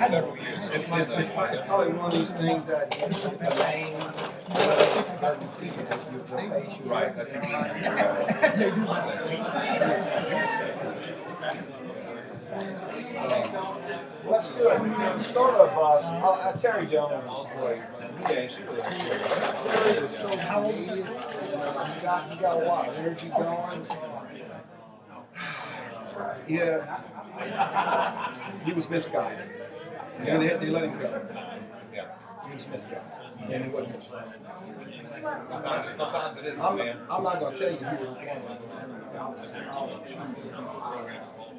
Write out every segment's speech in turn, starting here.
several years. It's probably one of these things that the name doesn't see it as your face. Right, that's They do well, that's good. Start a bus. Terry Jones is great. Yeah, she really Terry is so creative. He got a lot of energy going. Yeah, he was misguided. Yeah, they let him go. Yeah. He was misguided. And he wasn't. Sometimes it is, man. I'm not going to tell you who it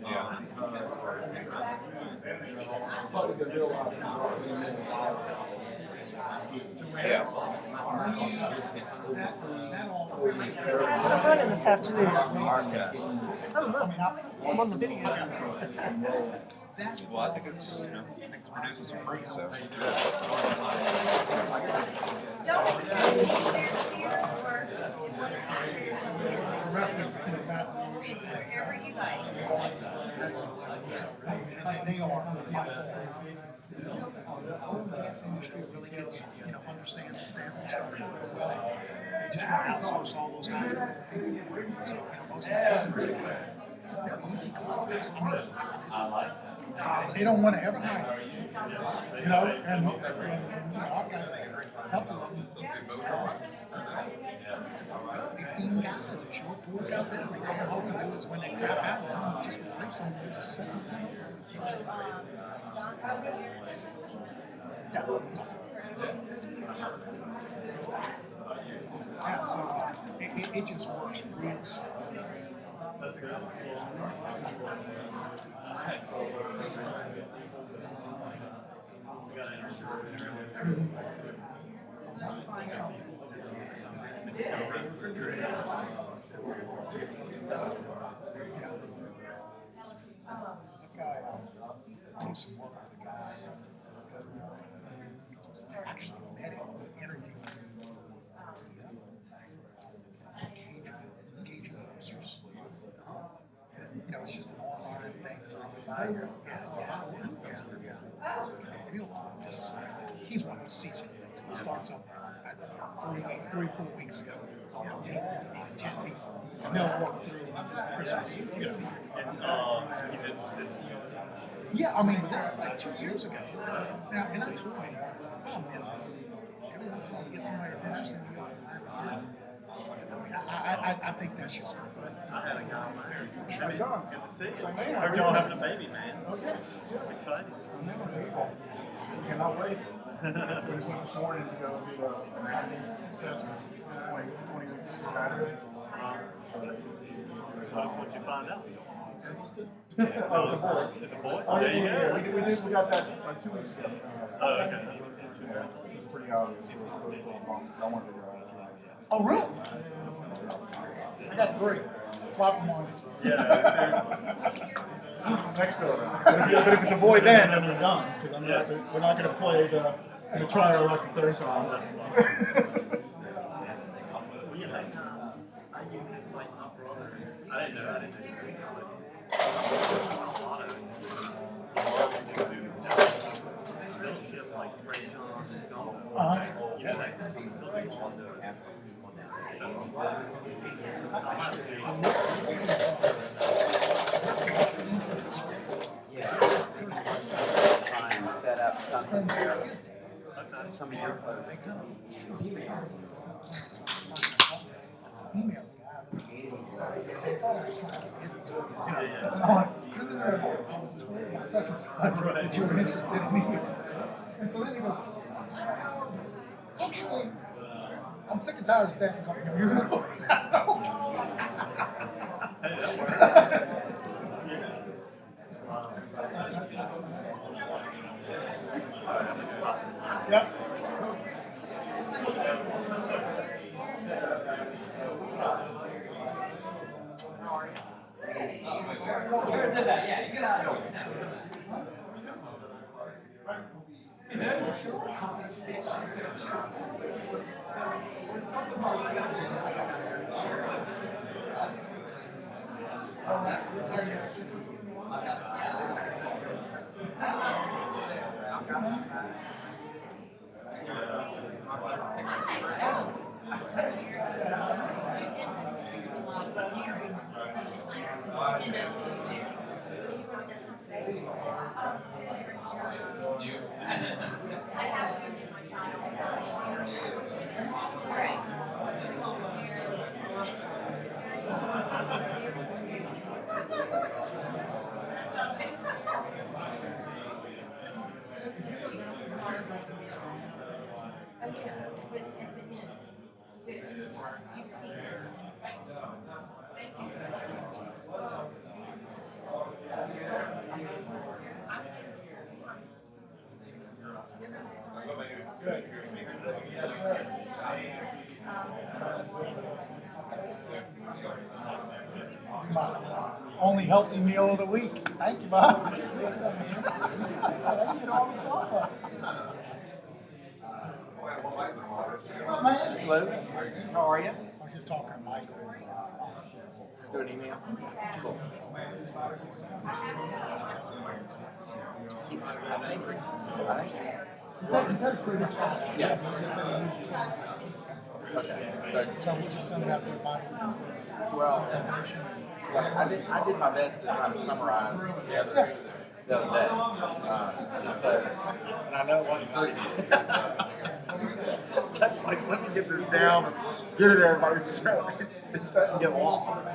Yeah. Yeah. I'm running this afternoon. I don't know. I'm on the video. Well, I think it's producing some fruit, so. The rest is wherever you like. They are the oil and gas industry really gets, understands the standard stuff real well. They just want to outsource all those contract people. So, most of the customers, they're easy customers. They don't want to ever hire. And I've got a couple of them. 15 guys that show up to work out there. And all we do is when they crap out, we just replace them with 70 cents. Yeah, so it just works real smooth. I do some work with a guy. Actually met him, interviewed him for engaging officers. And, it's just an online thing for everybody. He's one of those seasoned things. He starts up 3-4 weeks ago. He needed 10 people. And they'll work through Christmas. He's interested. Yeah, but this is like 2 years ago. Now, and I told him, the problem is every once in a while we get somebody that's interested in you laughing. I think that's just going to work. I had a guy on my area. How you doing? Good to see you. Same here. Heard y'all having a baby, man. Oh, yes. It's exciting. Cannot wait. We just went this morning to go do the anatomy assessment. 20 weeks Saturday. What'd you find out? Oh, it's a boy. It's a boy? Oh, There you yeah. go. We got that like 2 weeks ago. Oh, okay. That's okay. Yeah, it's pretty obvious. We're full bumps. I wanted to go out. Oh, really? I got 3. Swap them on. Yeah, Next go around. But if it's a boy then we're done. Because we're not going to play the trial like the third time. I use this like my brother. I didn't know you were in college. They'll ship like crayons and stuff. Yeah, like some buildings on the Try and set up something there. Some of your folks. Email the guy. They thought I was trying to get business with him. And I'm like, no. I was told by such and such that you were interested in me. And so then he goes, actually, I'm sick and tired of staffing company. I said, okay. Hey, that works. Yep. My only healthy meal of the week. Thank you, Bob. Hello. How are you? I was just talking to Michael. Do an email. Cool. He said it's pretty much fine. Yeah. He just said he usually. Okay. So we'll just send it out to the body. Well, look, I did my best to try to summarize the other day. Just so, and I know it wasn't pretty. That's like, let me get this down and get it to everybody so it doesn't get lost.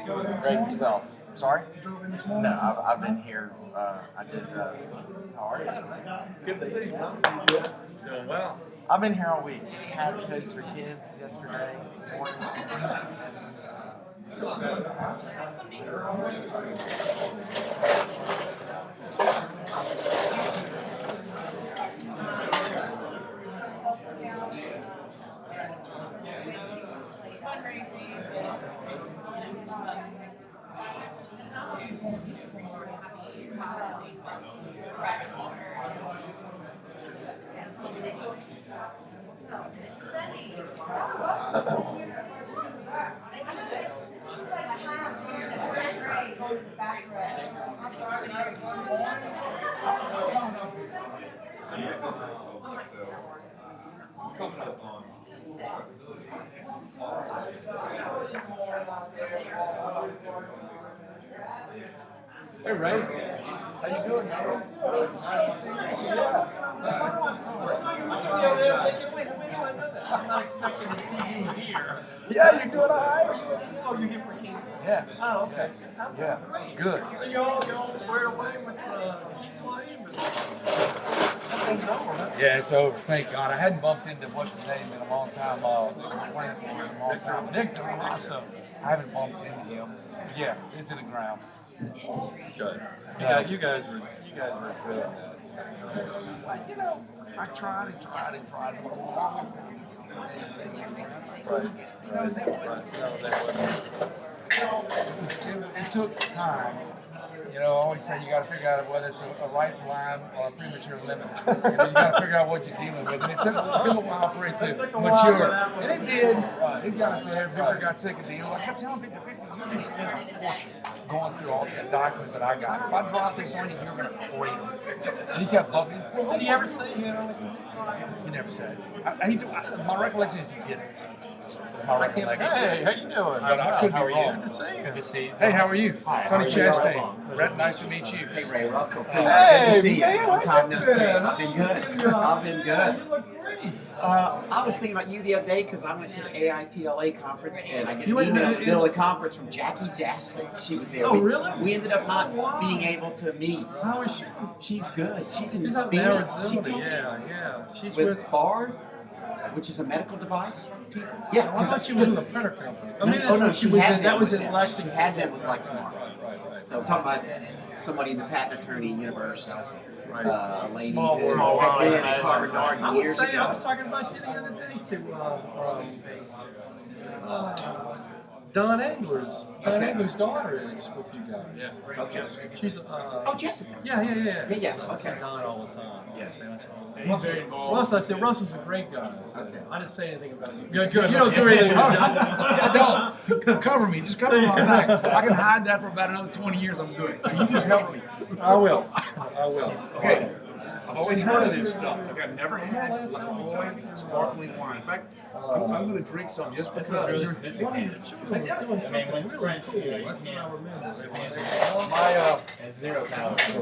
Great yourself. Sorry? You drove in this morning? No, I've been here. I did. How are you? Good to see you, man. Doing well. I've been here all week. Cats Codes for Kids yesterday morning. Hey, Ray. How you doing, man? I'm not expecting to see you here. Yeah, you're doing all right. Oh, you're here for King? Yeah. Oh, okay. Yeah. Good. So y'all squared away with King Claim? Everything's over, huh? Yeah, it's over. Thank God. I hadn't bumped into what's his name in a long time. Playing for him in a long time. Victor, also, I haven't bumped into him. Yeah, it's in the ground. Good. You guys were good. Well, you know, I tried and tried and tried. Right. You know, that it took time. You know, I always say you got to figure out whether it's a ripe lime or a premature lemon. You know, you got to figure out what you're dealing with. And it took a while for it to mature. And it did. It got there. Victor got sick of the deal. I kept telling Victor, you need to spend a fortune going through all the documents that I got. If I drop this on you, you're going to break me. And he kept bugging. Did he ever say, you know? He never said. My recollection is he didn't. My recollection. Hey, how you doing? But I could be wrong. Good to see you. Good to see you. Hey, how are you? Hi, Sonny how are you? Chastain. Brett, nice to meet you. Hey, Ray Russell. Hey, Good to see you. man, Long time no how you see. been? I've been good. I've been good. You look great. I was thinking about you the other day because I went to the AIPLA conference and I get You an went to email in the- the middle of the conference from Jackie Daspin. She was there. Oh, really? We ended up not Wow. being able to meet. How is she? She's good. She's in She's out in Phoenix. She Arizona. told me. Yeah. She's With with. Bard, which is a medical device. People. Yeah. I thought she was in the printer company. I mean, that's oh no, what she was had in. been That was with in them. Lexington. She had been with Lexington. Right. So I'm talking about somebody in the patent attorney universe. Right. A lady Small who world. had been at Harvard Darden I was years saying, I was ago. talking about you the other day to Don Angler's daughter is with you guys. Yeah. Okay. She's Oh, Jessica. Yeah. Yeah, So I see okay. Don all the time. Yeah. That's all. He's very involved. Russ, I said Russell's a great guy. So Okay. I didn't say anything about you. Good. You don't do anything. Yeah, don't. Cover me. Just cover my back. I can hide that for about another 20 years. I'm good. So you just help me. I will. Okay. I've always heard of this stuff. Like I've never had a Foy sparkling wine. In fact, I'm going to drink some just because. Really sophisticated. Really cool. That's what I remember. At 0 calories.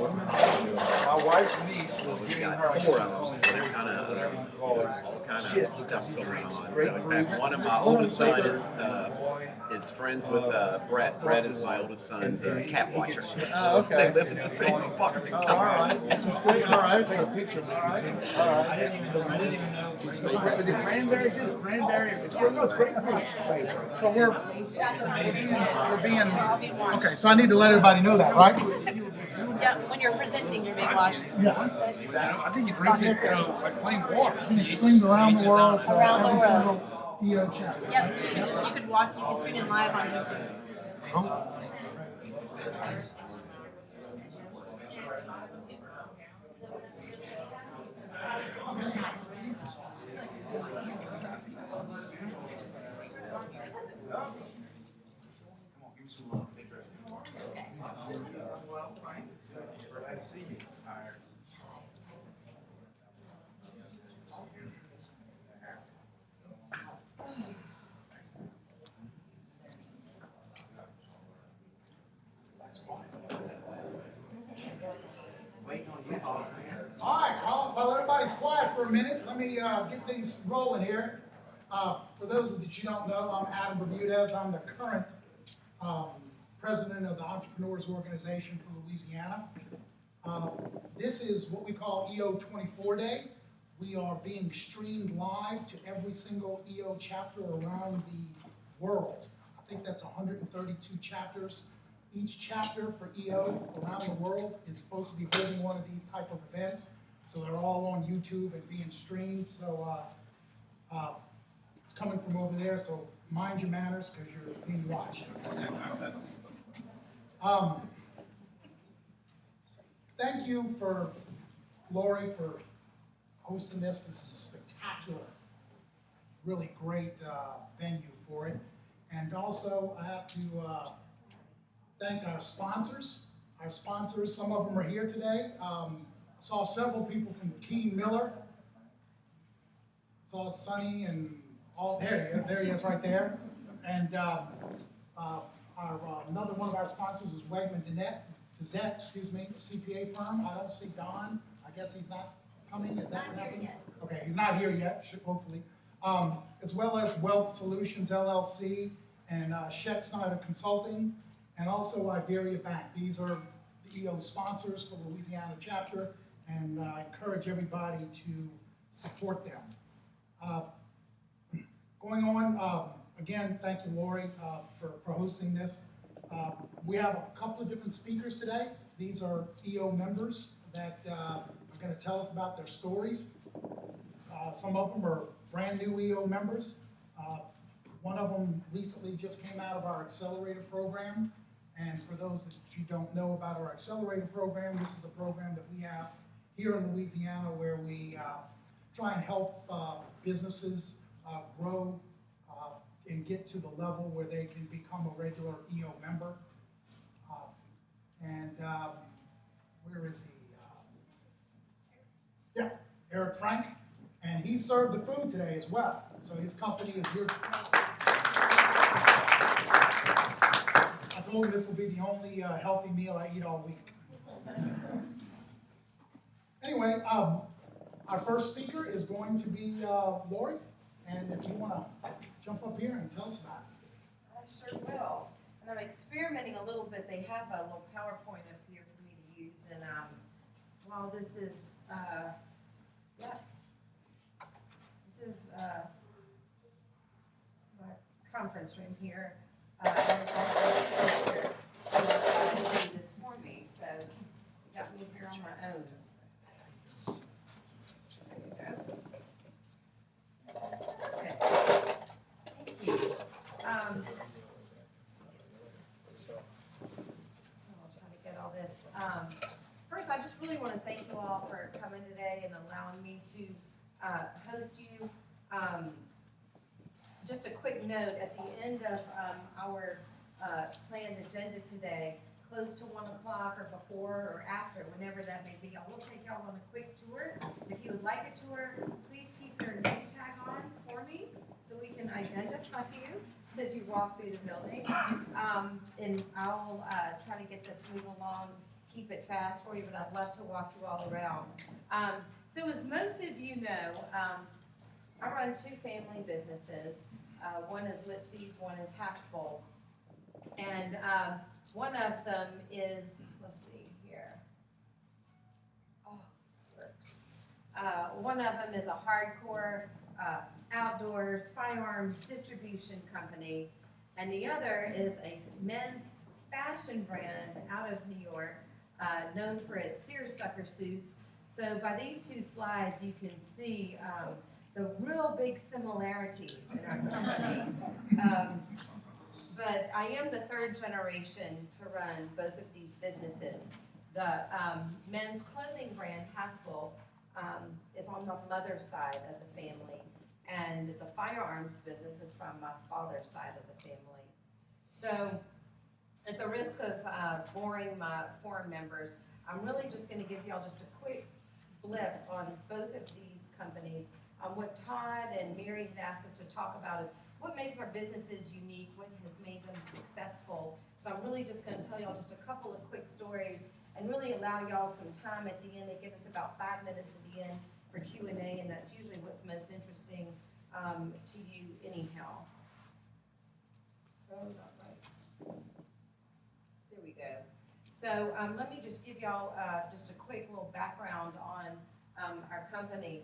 My wife's niece was getting her Got 4 of them. They're kind of all kind of stuff going on. So in fact, one of my oldest son is friends with Brett. Brett is my oldest son's cat watcher. Oh, okay. They live in the same apartment. Oh, all right. This is great. All right. Take a picture of this and send it. All right. Is it cranberry? Is it cranberry? It's great. No, it's grapefruit. So we're being, okay, so I need to let everybody know that, right? Yeah, when you're presenting, you're being watched. Yeah. I think he drinks it like plain water. Being streamed around the world to Around the every world. single EO chapter. Yep, you could watch, you can tune in live on YouTube. All right, while everybody's quiet for a minute, let me get things rolling here. For those that you don't know, I'm Adam Bermudez. I'm the current president of the Entrepreneurs Organization for Louisiana. This is what we call EO24 Day. We are being streamed live to every single EO chapter around the world. I think that's 132 chapters. Each chapter for EO around the world is supposed to be holding one of these type of events. So they're all on YouTube and being streamed. So it's coming from over there. So mind your manners because you're being watched. Thank you for Lori for hosting this. This is a spectacular, really great venue for it. And also I have to thank our sponsors. Our sponsors, some of them are here today. I saw several people from Keen Miller. Saw Sonny and all, there he is right there. And another one of our sponsors is Wegman Gazette, excuse me, a CPA firm. I don't see Don. I guess he's not coming. Is that what happened? Okay, he's not here yet, hopefully. As well as Wealth Solutions LLC and Sheck Snyder Consulting, and also Iberia Bank. These are the EO sponsors for the Louisiana chapter, and I encourage everybody to support them. Going on, again, thank you, Lori, for hosting this. We have a couple of different speakers today. These are EO members that are going to tell us about their stories. Some of them are brand new EO members. One of them recently just came out of our accelerator program. And for those that you don't know about our accelerator program, this is a program that we have here in Louisiana where we try and help businesses grow and get to the level where they can become a regular EO member. Where is he? Yeah, Eric Frank. And he served the food today as well. So his company is here. I told him this will be the only healthy meal I eat all week. Anyway, our first speaker is going to be Lori. And if you want to jump up here and tell us about it. I sure will. And I'm experimenting a little bit. They have a little PowerPoint up here for me to use. And while this is, this is my conference room here. Do this for me, so you got me here on my own. There you go. Okay. Thank you. is, first, I just really want to thank you all for coming today and allowing me to host you. Just a quick note, at the end of our planned agenda today, close to 1 o'clock or before or after, whenever that may be, I will take y'all on a quick tour. If you would like a tour, please keep your name tag on for me so we can identify you as you walk through the building. And I'll try to get this moving along, keep it fast for you, but I'd love to walk you all around. So as most of you know, I run 2 family businesses. One is Lipsy's, one is Haspel. And one of them is, let's see here. Oh, it works. One of them is a hardcore outdoors firearms distribution company, and the other is a men's fashion brand out of New York, known for its seersucker suits. So by these 2 slides, you can see the real big similarities in our company. But I am the 3rd generation to run both of these businesses. The men's clothing brand, Haspel, is on the mother's side of the family, and the firearms business is from my father's side of the family. So, at the risk of boring my forum members, I'm really just going to give y'all just a quick blip on both of these companies. What Todd and Mary had asked us to talk about is what makes our businesses unique, what has made them successful. So I'm really just going to tell y'all just a couple of quick stories and really allow y'all some time at the end. They give us about 5 minutes at the end for Q&A, and that's usually what's most interesting to you anyhow. Oh, not right. There we go. So let me just give y'all just a quick little background on our company.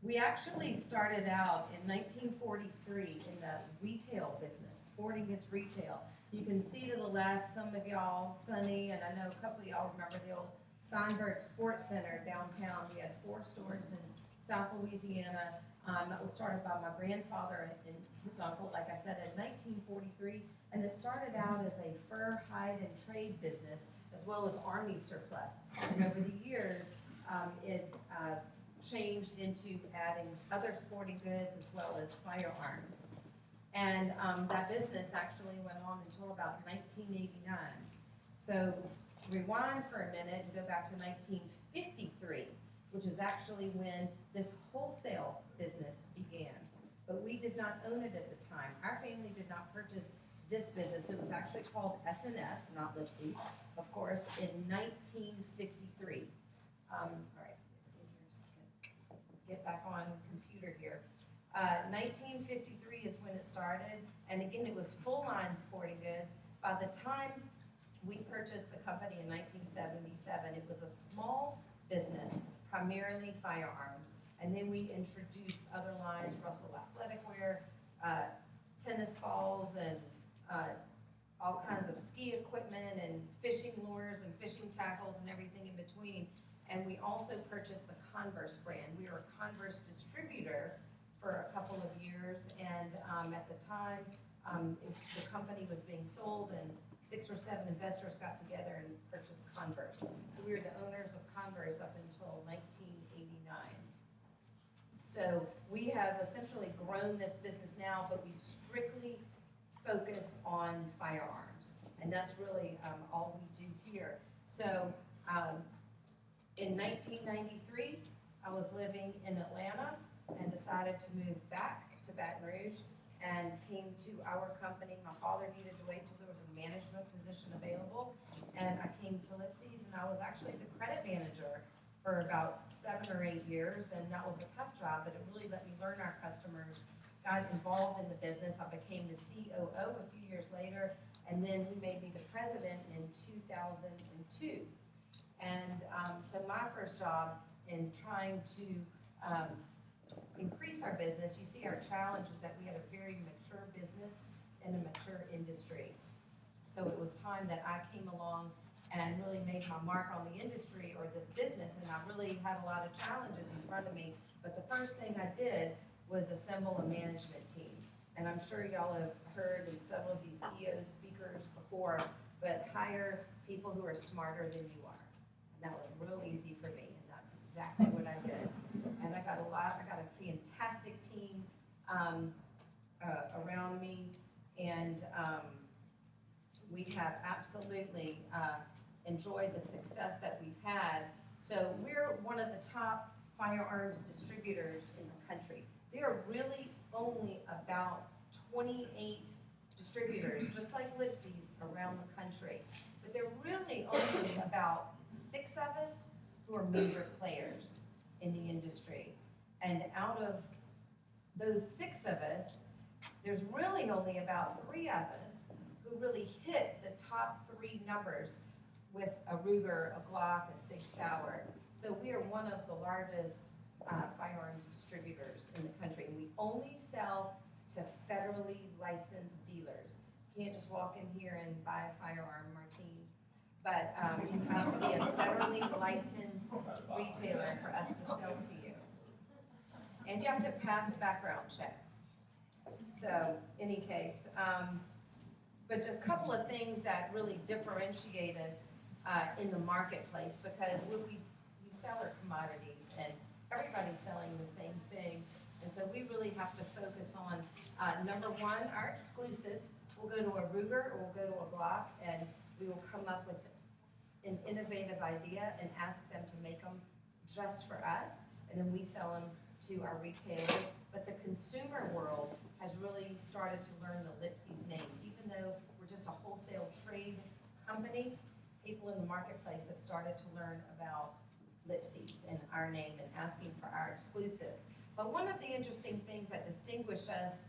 We actually started out in 1943 in the retail business, sporting goods retail. You can see to the left, some of y'all, Sunny, and I know a couple of y'all remember the old Steinberg Sports Center downtown. We had 4 stores in South Louisiana. That was started by my grandfather and his uncle, like I said, in 1943. And it started out as a fur, hide, and trade business, as well as Army surplus. And over the years, it changed into adding other sporting goods as well as firearms. And that business actually went on until about 1989. So rewind for a minute and go back to 1953, which is actually when this wholesale business began. But we did not own it at the time. Our family did not purchase this business. It was actually called S&S, not Lipsy's, of course, in 1953. All right, stay here a second. Get back on computer here. 1953 is when it started, and again, it was full-line sporting goods. By the time we purchased the company in 1977, it was a small business, primarily firearms, and then we introduced other lines, Russell athletic wear, tennis balls, and all kinds of ski equipment and fishing lures and fishing tackles and everything in between. And we also purchased the Converse brand. We were a Converse distributor for a couple of years, and at the time, the company was being sold, and 6 or 7 investors got together and purchased Converse. So we were the owners of Converse up until 1989. So we have essentially grown this business now, but we strictly focus on firearms, and that's really all we do here. So in 1993, I was living in Atlanta and decided to move back to Baton Rouge and came to our company. My father needed to wait till there was a management position available, and I came to Lipsy's, and I was actually the credit manager for about 7 or 8 years, and that was a tough job, but it really let me learn our customers, got involved in the business. I became the COO a few years later, and then he made me the president in 2002. And so my first job in trying to increase our business, you see our challenge was that we had a very mature business and a mature industry. So it was time that I came along and really made my mark on the industry or this business, and I really had a lot of challenges in front of me. But the first thing I did was assemble a management team. And I'm sure y'all have heard in several of these EO speakers before, but hire people who are smarter than you are. And that was real easy for me, and that's exactly what I did. And I got a fantastic team around me, and we have absolutely enjoyed the success that we've had. So we're one of the top firearms distributors in the country. There are really only about 28 distributors, just like Lipsy's, around the country. But there are really only about 6 of us who are major players in the industry. And out of those 6 of us, there's really only about 3 of us who really hit the top 3 numbers with a Ruger, a Glock, a Sig Sauer. So we are one of the largest firearms distributors in the country, and we only sell to federally licensed dealers. You can't just walk in here and buy a firearm, Martine, but you have to be a federally licensed retailer for us to sell to you. And you have to pass a background check. So, any case, but a couple of things that really differentiate us in the marketplace, because we sell our commodities and everybody's selling the same thing. And so we really have to focus on, number one, our exclusives. We'll go to a Ruger or we'll go to a Glock, and we will come up with an innovative idea and ask them to make them just for us, and then we sell them to our retailers. But the consumer world has really started to learn the Lipsy's name. Even though we're just a wholesale trade company, people in the marketplace have started to learn about Lipsy's and our name and asking for our exclusives. But one of the interesting things that distinguish us,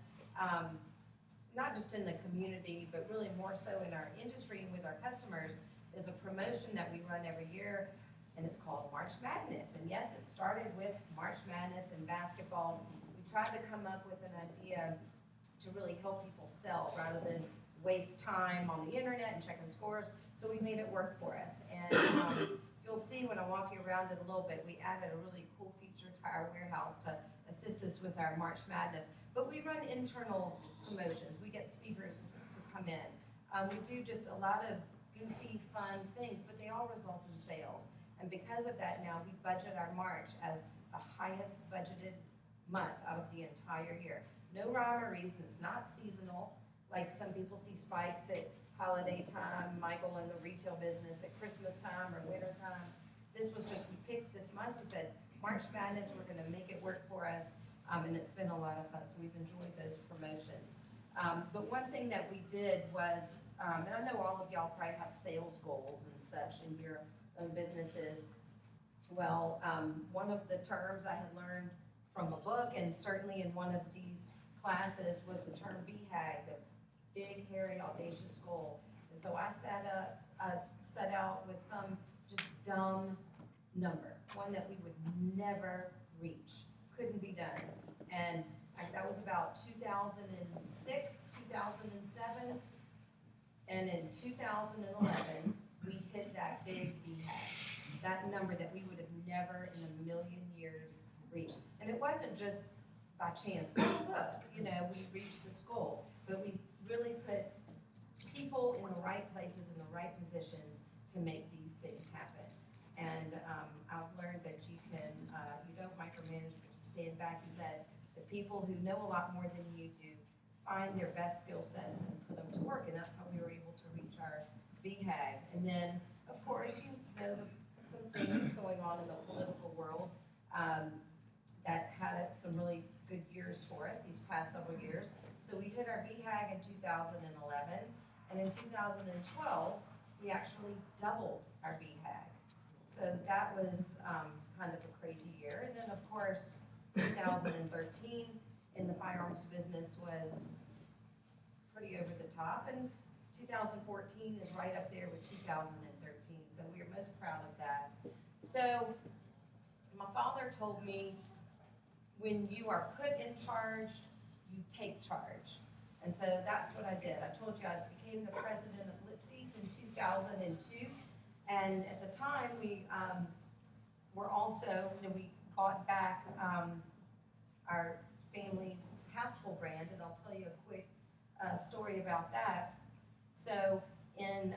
not just in the community, but really more so in our industry and with our customers, is a promotion that we run every year, and it's called March Madness. And yes, it started with March Madness and basketball. We tried to come up with an idea to really help people sell rather than waste time on the internet and checking scores. So we made it work for us. And you'll see when I walk you around it a little bit, we added a really cool feature to our warehouse to assist us with our March Madness. But we run internal promotions. We get speakers to come in. We do just a lot of goofy, fun things, but they all result in sales. And because of that now, we budget our March as the highest budgeted month out of the entire year. No rhyme or reason, it's not seasonal, like some people see spikes at holiday time, Michael in the retail business, at Christmas time or winter time. This was just, we picked this month, we said, March Madness, we're gonna make it work for us, and it's been a lot of fun, so we've enjoyed those promotions. But one thing that we did was, and I know all of y'all probably have sales goals and such in your own businesses. Well, one of the terms I had learned from a book, and certainly in one of these classes, was the term BHAG, the big, hairy, audacious goal. And so I set out with some just dumb number, one that we would never reach, couldn't be done. And that was about 2006, 2007, and in 2011, we hit that big BHAG, that number that we would have never in a million years reached. And it wasn't just by chance, oh look, we reached this goal, but we really put people in the right places, in the right positions to make these things happen. And I've learned that you don't micromanage, but you stand back and let the people who know a lot more than you do find their best skill sets and put them to work. And that's how we were able to reach our BHAG. And then, of course, some things going on in the political world that had some really good years for us these past several years. So we hit our BHAG in 2011, and in 2012, we actually doubled our BHAG. So that was kind of a crazy year. And then, of course, 2013 in the firearms business was pretty over the top, and 2014 is right up there with 2013, so we are most proud of that. So my father told me, when you are put in charge, you take charge. And so that's what I did. I told you I became the president of Lipsy's in 2002, and at the time we were also, we bought back our family's Haskell brand, and I'll tell you a quick story about that. So In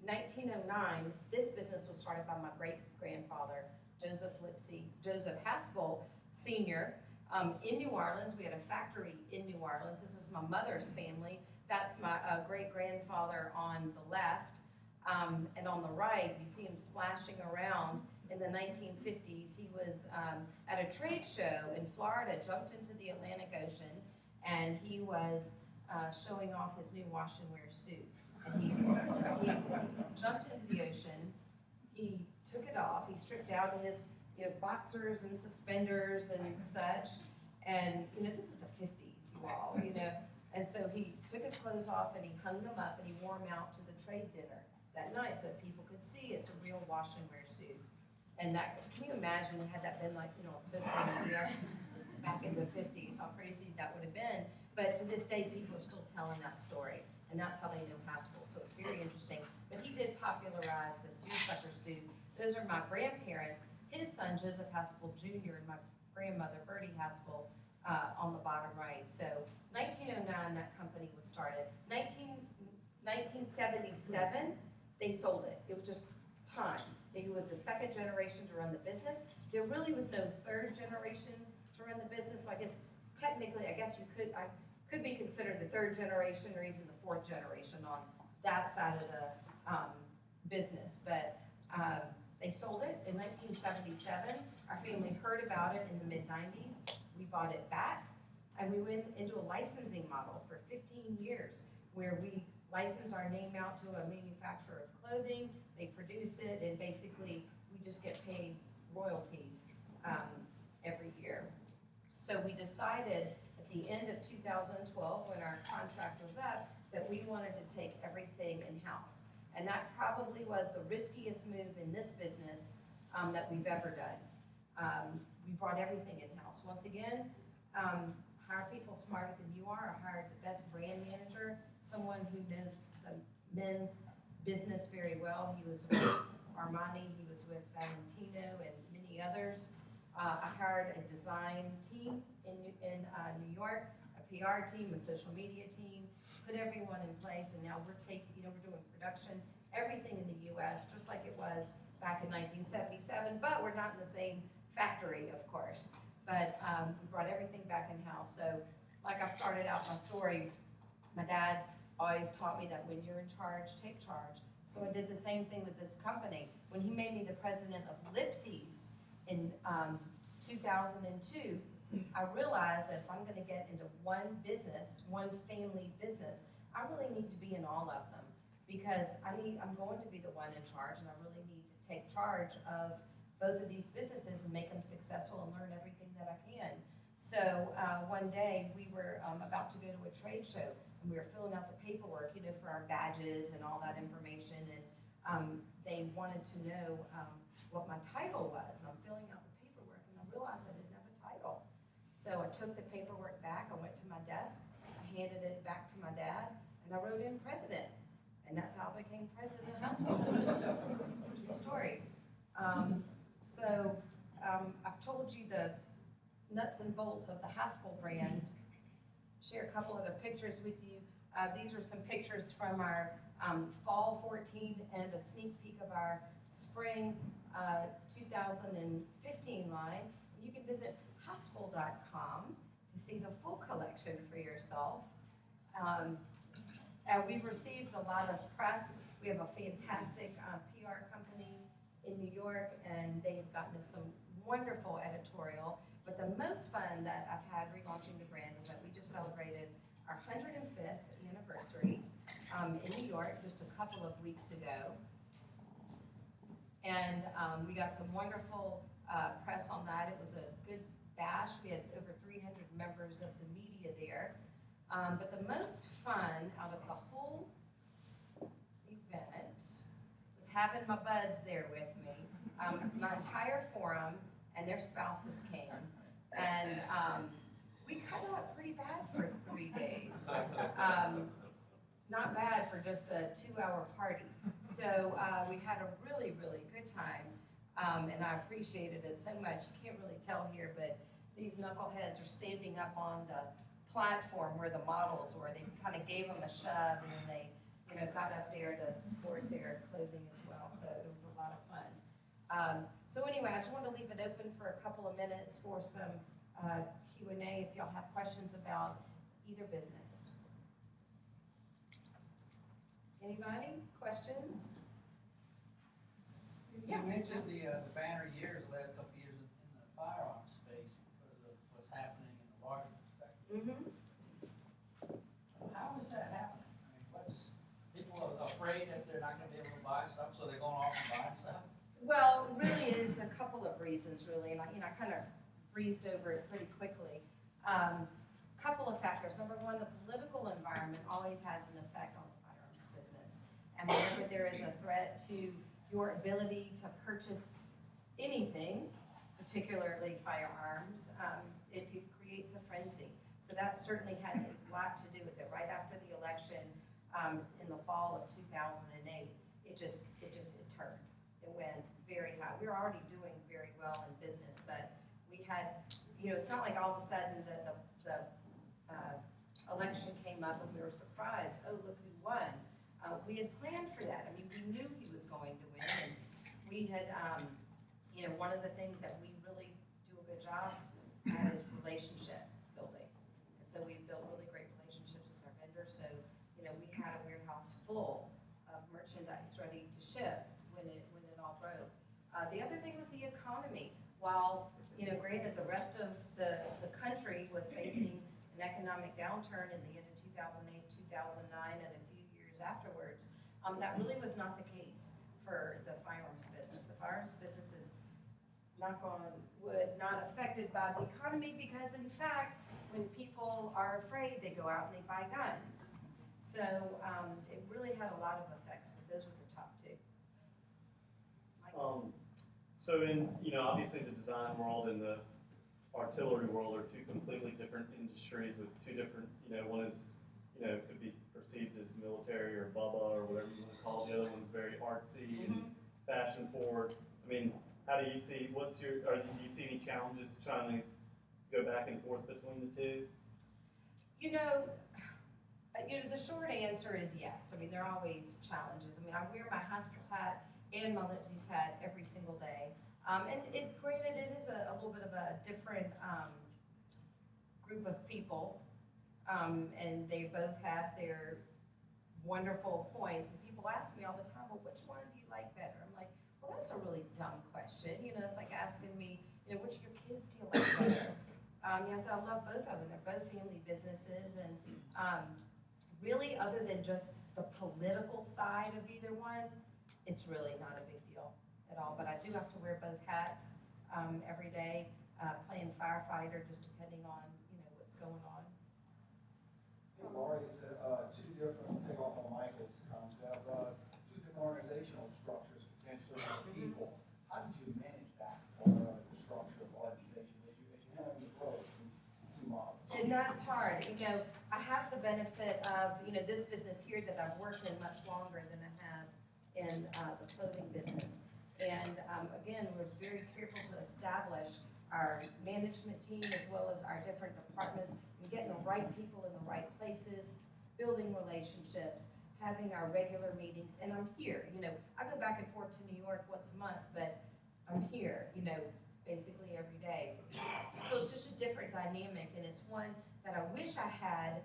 1909, this business was started by my great-grandfather, Joseph Haspel Sr. In New Orleans. We had a factory in New Orleans. This is my mother's family. That's my great-grandfather on the left. And on the right, you see him splashing around. In the 1950s, he was at a trade show in Florida, jumped into the Atlantic Ocean, and he was showing off his new wash and wear suit. And he jumped into the ocean, he took it off, he stripped out his boxers and suspenders and such, and this is the 50s, you all, and so he took his clothes off and he hung them up and he wore them out to the trade dinner that night so that people could see it's a real wash and wear suit. And that, can you imagine had that been like, on social media back in the 50s, how crazy that would have been. But to this day, people are still telling that story, and that's how they know Haspel, so it's very interesting. But he did popularize the seersucker suit. Those are my grandparents, his son, Joseph Haspel Jr., and my grandmother, Bertie Haspel, on the bottom right. So 1909, that company was started. 1977, they sold it. It was just time. He was the second generation to run the business. There really was no third generation to run the business, so I guess technically, I could be considered the third generation or even the fourth generation on that side of the business. But they sold it in 1977. Our family heard about it in the mid-90s. We bought it back, and we went into a licensing model for 15 years where we license our name out to a manufacturer of clothing. They produce it, and basically we just get paid royalties every year. So we decided at the end of 2012, when our contract was up, that we wanted to take everything in-house. And that probably was the riskiest move in this business that we've ever done. We brought everything in-house. Once again, hire people smarter than you are. I hired the best brand manager, someone who knows the men's business very well. He was with Armani, he was with Valentino and many others. I hired a design team in New York, a PR team, a social media team, put everyone in place, and now we're doing production, everything in the US, just like it was back in 1977, but we're not in the same factory, of course. But we brought everything back in-house. So like I started out my story, my dad always taught me that when you're in charge, take charge. So I did the same thing with this company. When he made me the president of Lipsy's in 2002, I realized that if I'm going to get into one business, one family business, I really need to be in all of them because I'm going to be the one in charge, and I really need to take charge of both of these businesses and make them successful and learn everything that I can. So one day we were about to go to a trade show, and we were filling out the paperwork, for our badges and all that information, and they wanted to know what my title was, and I'm filling out the paperwork, and I realized I didn't have a title. So I took the paperwork back, I went to my desk, I handed it back to my dad, and I wrote in president, and that's how I became president of Haspel. True story. I've told you the nuts and bolts of the Haspel brand. Share a couple other pictures with you. These are some pictures from our fall 14 and a sneak peek of our spring 2015 line. You can visit haspel.com to see the full collection for yourself. We've received a lot of press. We have a fantastic PR company in New York, and they've gotten us some wonderful editorial. But the most fun that I've had relaunching the brand is that we just celebrated our 105th anniversary in New York just a couple of weeks ago. And we got some wonderful press on that. It was a good bash. We had over 300 members of the media there. But the most fun out of the whole event was having my buds there with me. My entire forum and their spouses came. And we cut up pretty bad for 3 days. Not bad for just a 2-hour party. So we had a really, really good time. And I appreciated it so much. You can't really tell here, but these knuckleheads are standing up on the platform where the models were. They kind of gave them a shove, and then they got up there to sport their clothing as well, so it was a lot of fun. So anyway, I just want to leave it open for a couple of minutes for some Q&A if y'all have questions about either business. Anybody? Questions? You mentioned the banner years, the last couple of years in the firearms space because of what's happening in the larger perspective. Mm-hmm. How is that happening? I mean, people are afraid that they're not going to be able to buy stuff, so they're going off and buying stuff? Well, really, it's a couple of reasons, really, and I kind of breezed over it pretty quickly. Couple of factors. Number one, the political environment always has an effect on the firearms business. And whenever there is a threat to your ability to purchase anything, particularly firearms, it creates a frenzy. So that certainly had a lot to do with it. Right after the election in the fall of 2008, it turned. It went very high. We were already doing very well in business, but we had, it's not like all of a sudden the election came up and we were surprised. Oh, look who won. We had planned for that. I mean, we knew he was going to win, and we had, one of the things that we really do a good job at is relationship building. And so we built really great relationships with our vendors. So, we had a warehouse full of merchandise ready to ship when it all broke. The other thing was the economy. While, granted the rest of the country was facing an economic downturn in the end of 2008, 2009, and a few years afterwards, that really was not the case for the firearms business. The firearms business is, knock on wood, not affected by the economy because, in fact, when people are afraid, they go out and they buy guns. So it really had a lot of effects, but those were the top two. So in, obviously the design world and the artillery world are two completely different industries with two different, one is, could be perceived as military or Bubba or whatever you want to call it. The other one's very artsy and fashion forward. I mean, how do you see, do you see any challenges trying to go back and forth between the two? The short answer is yes. I mean, there are always challenges. I mean, I wear my hospital hat and my Lipsy's hat every single day. And granted, it is a little bit of a different group of people, and they both have their wonderful points. And people ask me all the time, well, which one do you like better? I'm like, well, that's a really dumb question. It's like asking me, which of your kids do you like better? So I love both of them. They're both family businesses, and really, other than just the political side of either one, it's really not a big deal at all. But I do have to wear both hats every day, playing firefighter, just depending on what's going on. Hey, Lori, it's two different, take off on Michael's concept, two different organizational structures potentially for people. How did you manage that, the structure of organization as you have to grow two models? And that's hard. I have the benefit of, this business here that I've worked in much longer than I have in the clothing business. And again, we're very careful to establish our management team as well as our different departments and getting the right people in the right places, building relationships, having our regular meetings. And I'm here, I go back and forth to New York once a month, but I'm here, basically every day. So it's just a different dynamic, and it's one that I wish I had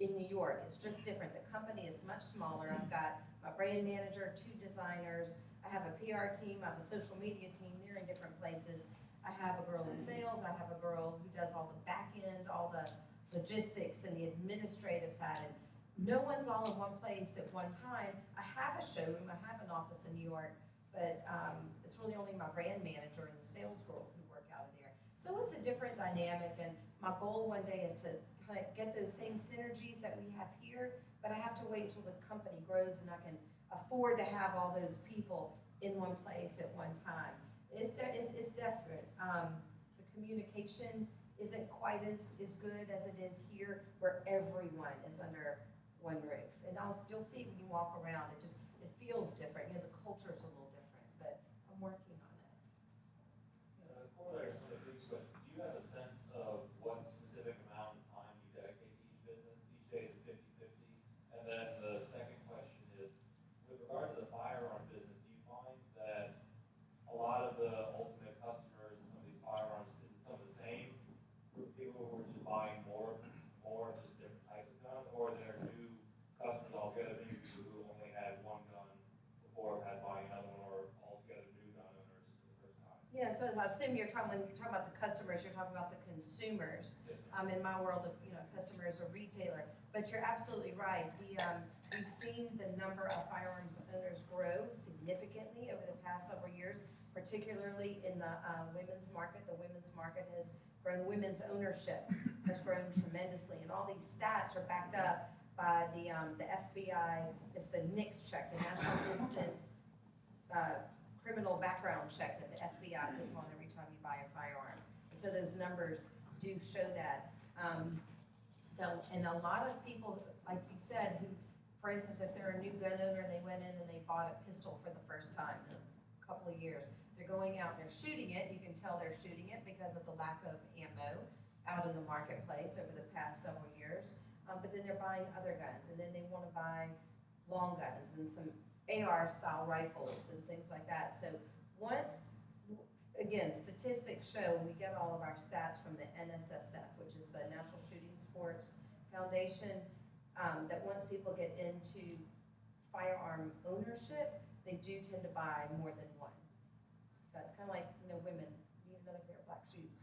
in New York. It's just different. The company is much smaller. I've got my brand manager, 2 designers. I have a PR team. I have a social media team. They're in different places. I have a girl in sales. I have a girl who does all the back end, all the logistics and the administrative side. And no one's all in one place at one time. I have a showroom. I have an office in New York, but it's really only my brand manager and the sales girl who work out of there. So it's a different dynamic, and my goal one day is to kind of get those same synergies that we have here, but I have to wait until the company grows and I can afford to have all those people in one place at one time. It's different. The communication isn't quite as good as it is here, where everyone is under one roof. And you'll see when you walk around, it feels different. The culture's a little different, but I'm working on it. Corollary to some of the previous questions, do you have a sense of what specific amount of time you dedicate to each business? Each day is a 50-50. And then the second question Yeah, so I assume you're talking, when you're talking about the customers, you're talking about the consumers. In my world of, customers or retailer, but you're absolutely right. We've seen the number of firearms owners grow significantly over the past several years, particularly in the women's market. The women's market has grown, women's ownership has grown tremendously, and all these stats are backed up by the FBI, it's the NICS check, the National Instant Criminal Background Check that the FBI puts on every time you buy a firearm. So those numbers do show that. And a lot of people, like you said, who, for instance, if they're a new gun owner, they went in and they bought a pistol for the first time in a couple of years. They're going out and they're shooting it. You can tell they're shooting it because of the lack of ammo out in the marketplace over the past several years. But then they're buying other guns, and then they want to buy long guns and some AR-style rifles and things like that. So once, again, statistics show, we get all of our stats from the NSSF, which is the National Shooting Sports Foundation, that once people get into firearm ownership, they do tend to buy more than one. That's kind of like, women need another pair of black shoes.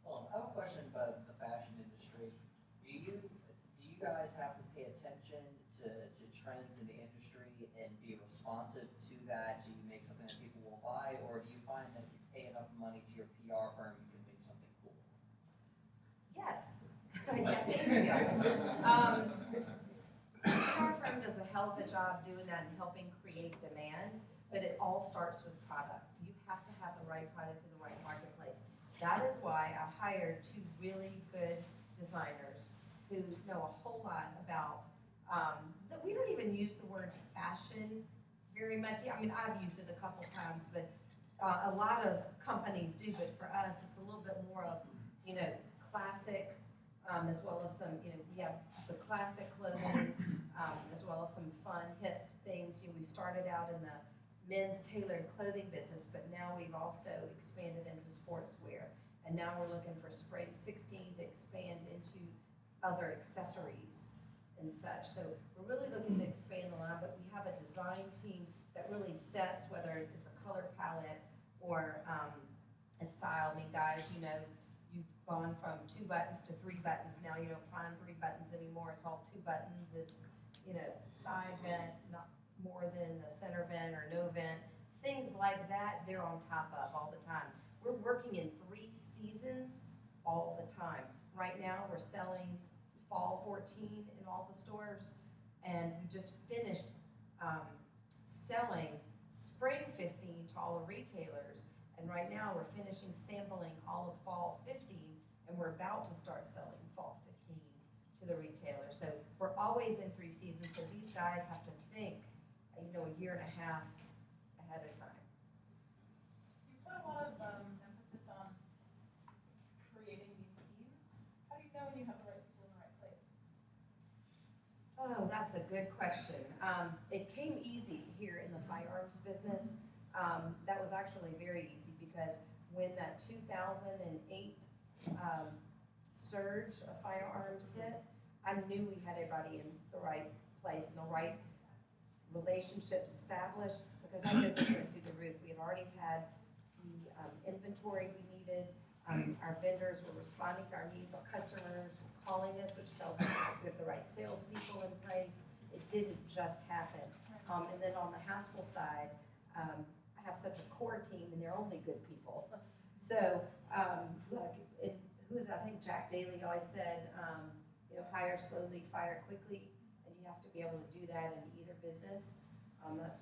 Well, I have a question about the fashion industry. Do you guys have to pay attention to trends in the industry and be responsive to that so you make something that people will buy, or do you find that if you pay enough money to your PR firm, you can make something cool? Yes. Yes, and yes. PR firm does a hell of a job doing that and helping create demand, but it all starts with product. You have to have the right product in the right marketplace. That is why I hired 2 really good designers who know a whole lot about, we don't even use the word fashion very much. I mean, I've used it a couple times, but a lot of companies do, but for us, it's a little bit more of, classic, as well as some, we have the classic clothing, as well as some fun, hip things. We started out in the men's tailored clothing business, but now we've also expanded into sportswear. And now we're looking for spring 16 to expand into other accessories and such. So we're really looking to expand the line, but we have a design team that really sets whether it's a color palette or a style. I mean, guys, you've gone from 2 buttons to 3 buttons. Now you don't find 3 buttons anymore. It's all 2 buttons. It's, side vent, not more than the center vent or no vent. Things like that, they're on top of all the time. We're working in 3 seasons all the time. Right now, we're selling fall 14 in all the stores, and we just finished selling spring 15 to all the retailers. And right now, we're finishing sampling all of fall 15, and we're about to start selling fall 15 to the retailers. So we're always in 3 seasons, so these guys have to think, a year and a half ahead of time. You put a lot of emphasis on creating these teams. How do you know when you have the right people in the right place? Oh, that's a good question. It came easy here in the firearms business. That was actually very easy because when that 2008 surge of firearms hit, I knew we had everybody in the right place and the right relationships established because our business went through the roof. We had already had the inventory we needed. Our vendors were responding to our needs. Our customers were calling us, which tells us we have the right salespeople in place. It didn't just happen. And then on the Haspel side, I have such a core team, and they're only good people. So, look, I think Jack Daly always said, hire slowly, fire quickly, and you have to be able to do that in either business. That's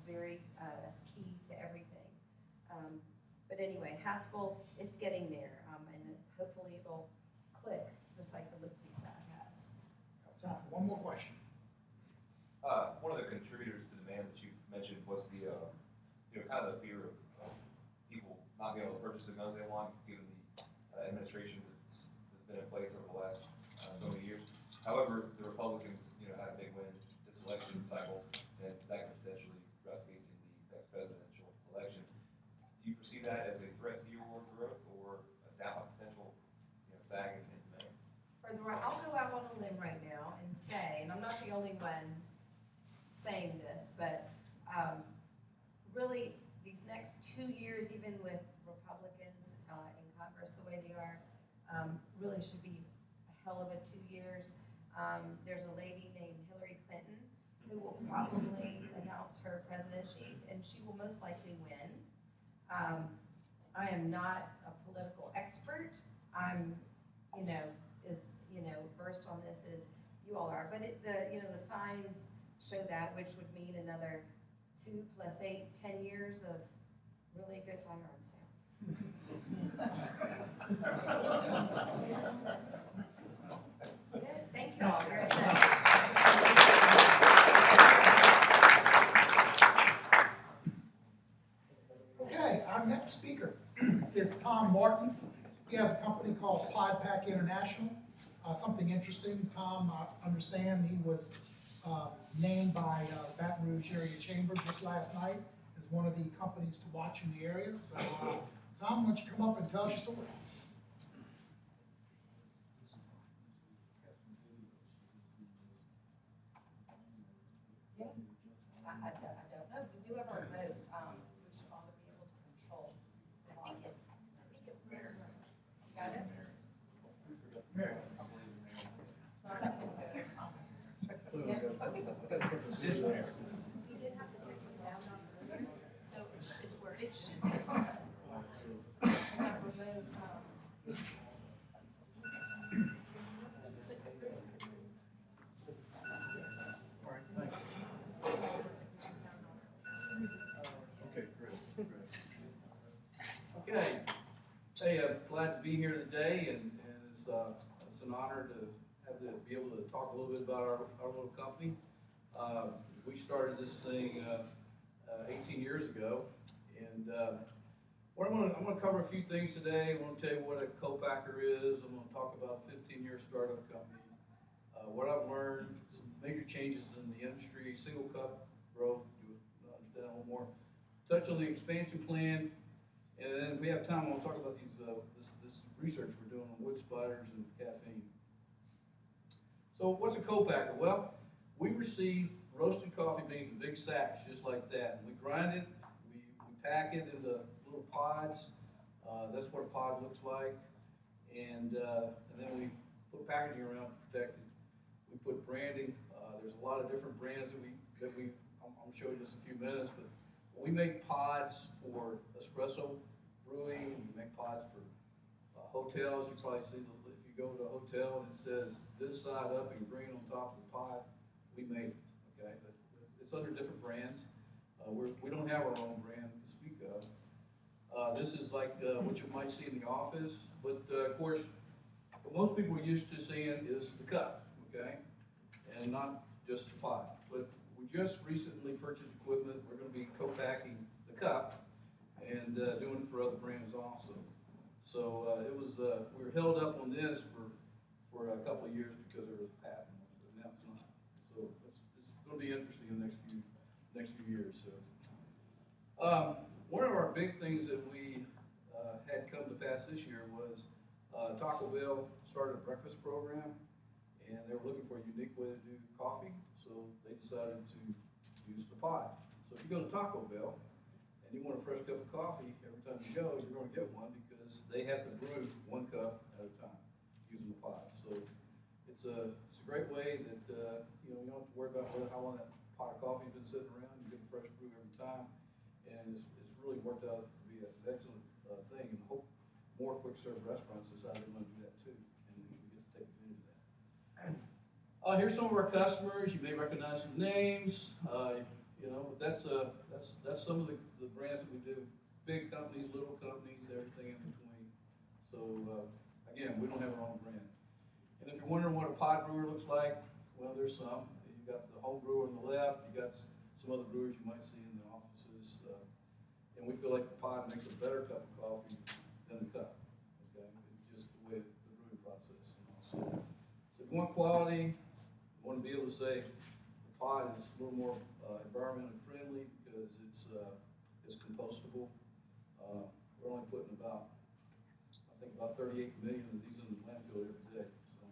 key to everything. But anyway, Haspel is getting there, and hopefully it'll click, just like the Lipsy side has. Time for one more question. One of the contributors to demand that you mentioned was the, kind of the fear of people not being able to purchase the guns they want, given the administration that's been in place over the last so many years. However, the Republicans, had a big win this election cycle, and that could potentially replicate in the next presidential election. Do you perceive that as a threat to your growth or a potential, sagging in demand? I'll go out on a limb right now and say, and I'm not the only one saying this, but really these next 2 years, even with Republicans in Congress the way they are, really should be a hell of a 2 years. There's a lady named Hillary Clinton who will probably announce her presidency, and she will most likely win. I am not a political expert. I'm, versed on this as you all are, but the signs show that, which would mean another 2 + 8, 10 years of really good firearm sales. Good. Thank you all very much. Okay, our next speaker is Tom Martin. He has a company called Pod Pack International. Something interesting, Tom, I understand he was named by Baton Rouge Area Chamber just last night as one of the companies to watch in the area. So, Tom, why don't you come up and tell us your story? Yeah. I don't know. We do have our remote, which ought to be able to control. I think it got it? Mary. This way. We did have to take the sound off earlier, so it should be fine. And that remote, Okay, great. Okay, hey, I'm glad to be here today, and it's an honor to be able to talk a little bit about our little company. We started this thing 18 years ago, and I'm going to cover a few things today. I want to tell you what a co-packer is. I'm going to talk about a 15-year startup company, what I've learned, some major changes in the industry, single cup growth, do that a little more, touch on the expansion plan, and then if we have time, I'll talk about this research we're doing on wood spiders and caffeine. So what's a co-packer? Well, we receive roasted coffee beans in big sacks, just like that. And we grind it, we pack it into little pods. That's what a pod looks like. And then we put packaging around to protect it. We put branding. There's a lot of different brands that I'm showing you just a few minutes, but we make pods for espresso brewing. We make pods for hotels. You probably see if you go to a hotel and it says this side up in green on top of the pod, we made it. Okay, but it's under different brands. We don't have our own brand to speak of. This is like what you might see in the office, but of course, what most people are used to seeing is the cup, okay, and not just the pod. But we just recently purchased equipment. We're going to be co-packing the cup and doing it for other brands also. So we were held up on this for a couple of years because there was a patent, but now it's not. So it's going to be interesting in the next few years. So one of our big things that we had come to pass this year was Taco Bell started a breakfast program, and they were looking for a unique way to do coffee, so they decided to use the pod. So if you go to Taco Bell and you want a fresh cup of coffee, every time you go, you're going to get one because they have to brew 1 cup at a time using the pod. So it's a great way that you don't have to worry about how long that pot of coffee has been sitting around. You get a fresh brew every time, and it's really worked out to be an excellent thing. And I hope more quick serve restaurants decide they want to do that too, and we get to take advantage of that. Here's some of our customers. You may recognize some names. But that's some of the brands that we do. Big companies, little companies, everything in between. So again, we don't have our own brand. And if you're wondering what a pod brewer looks like, well, there's some. You've got the home brewer on the left. You've got some other brewers you might see in the offices. And we feel like the pod makes a better cup of coffee than the cup. Okay, it's just the way the brewing process. So if you want quality, you want to be able to say the pod is a little more environmentally friendly because it's compostable. We're only putting about 38 million of these in the landfill every day. So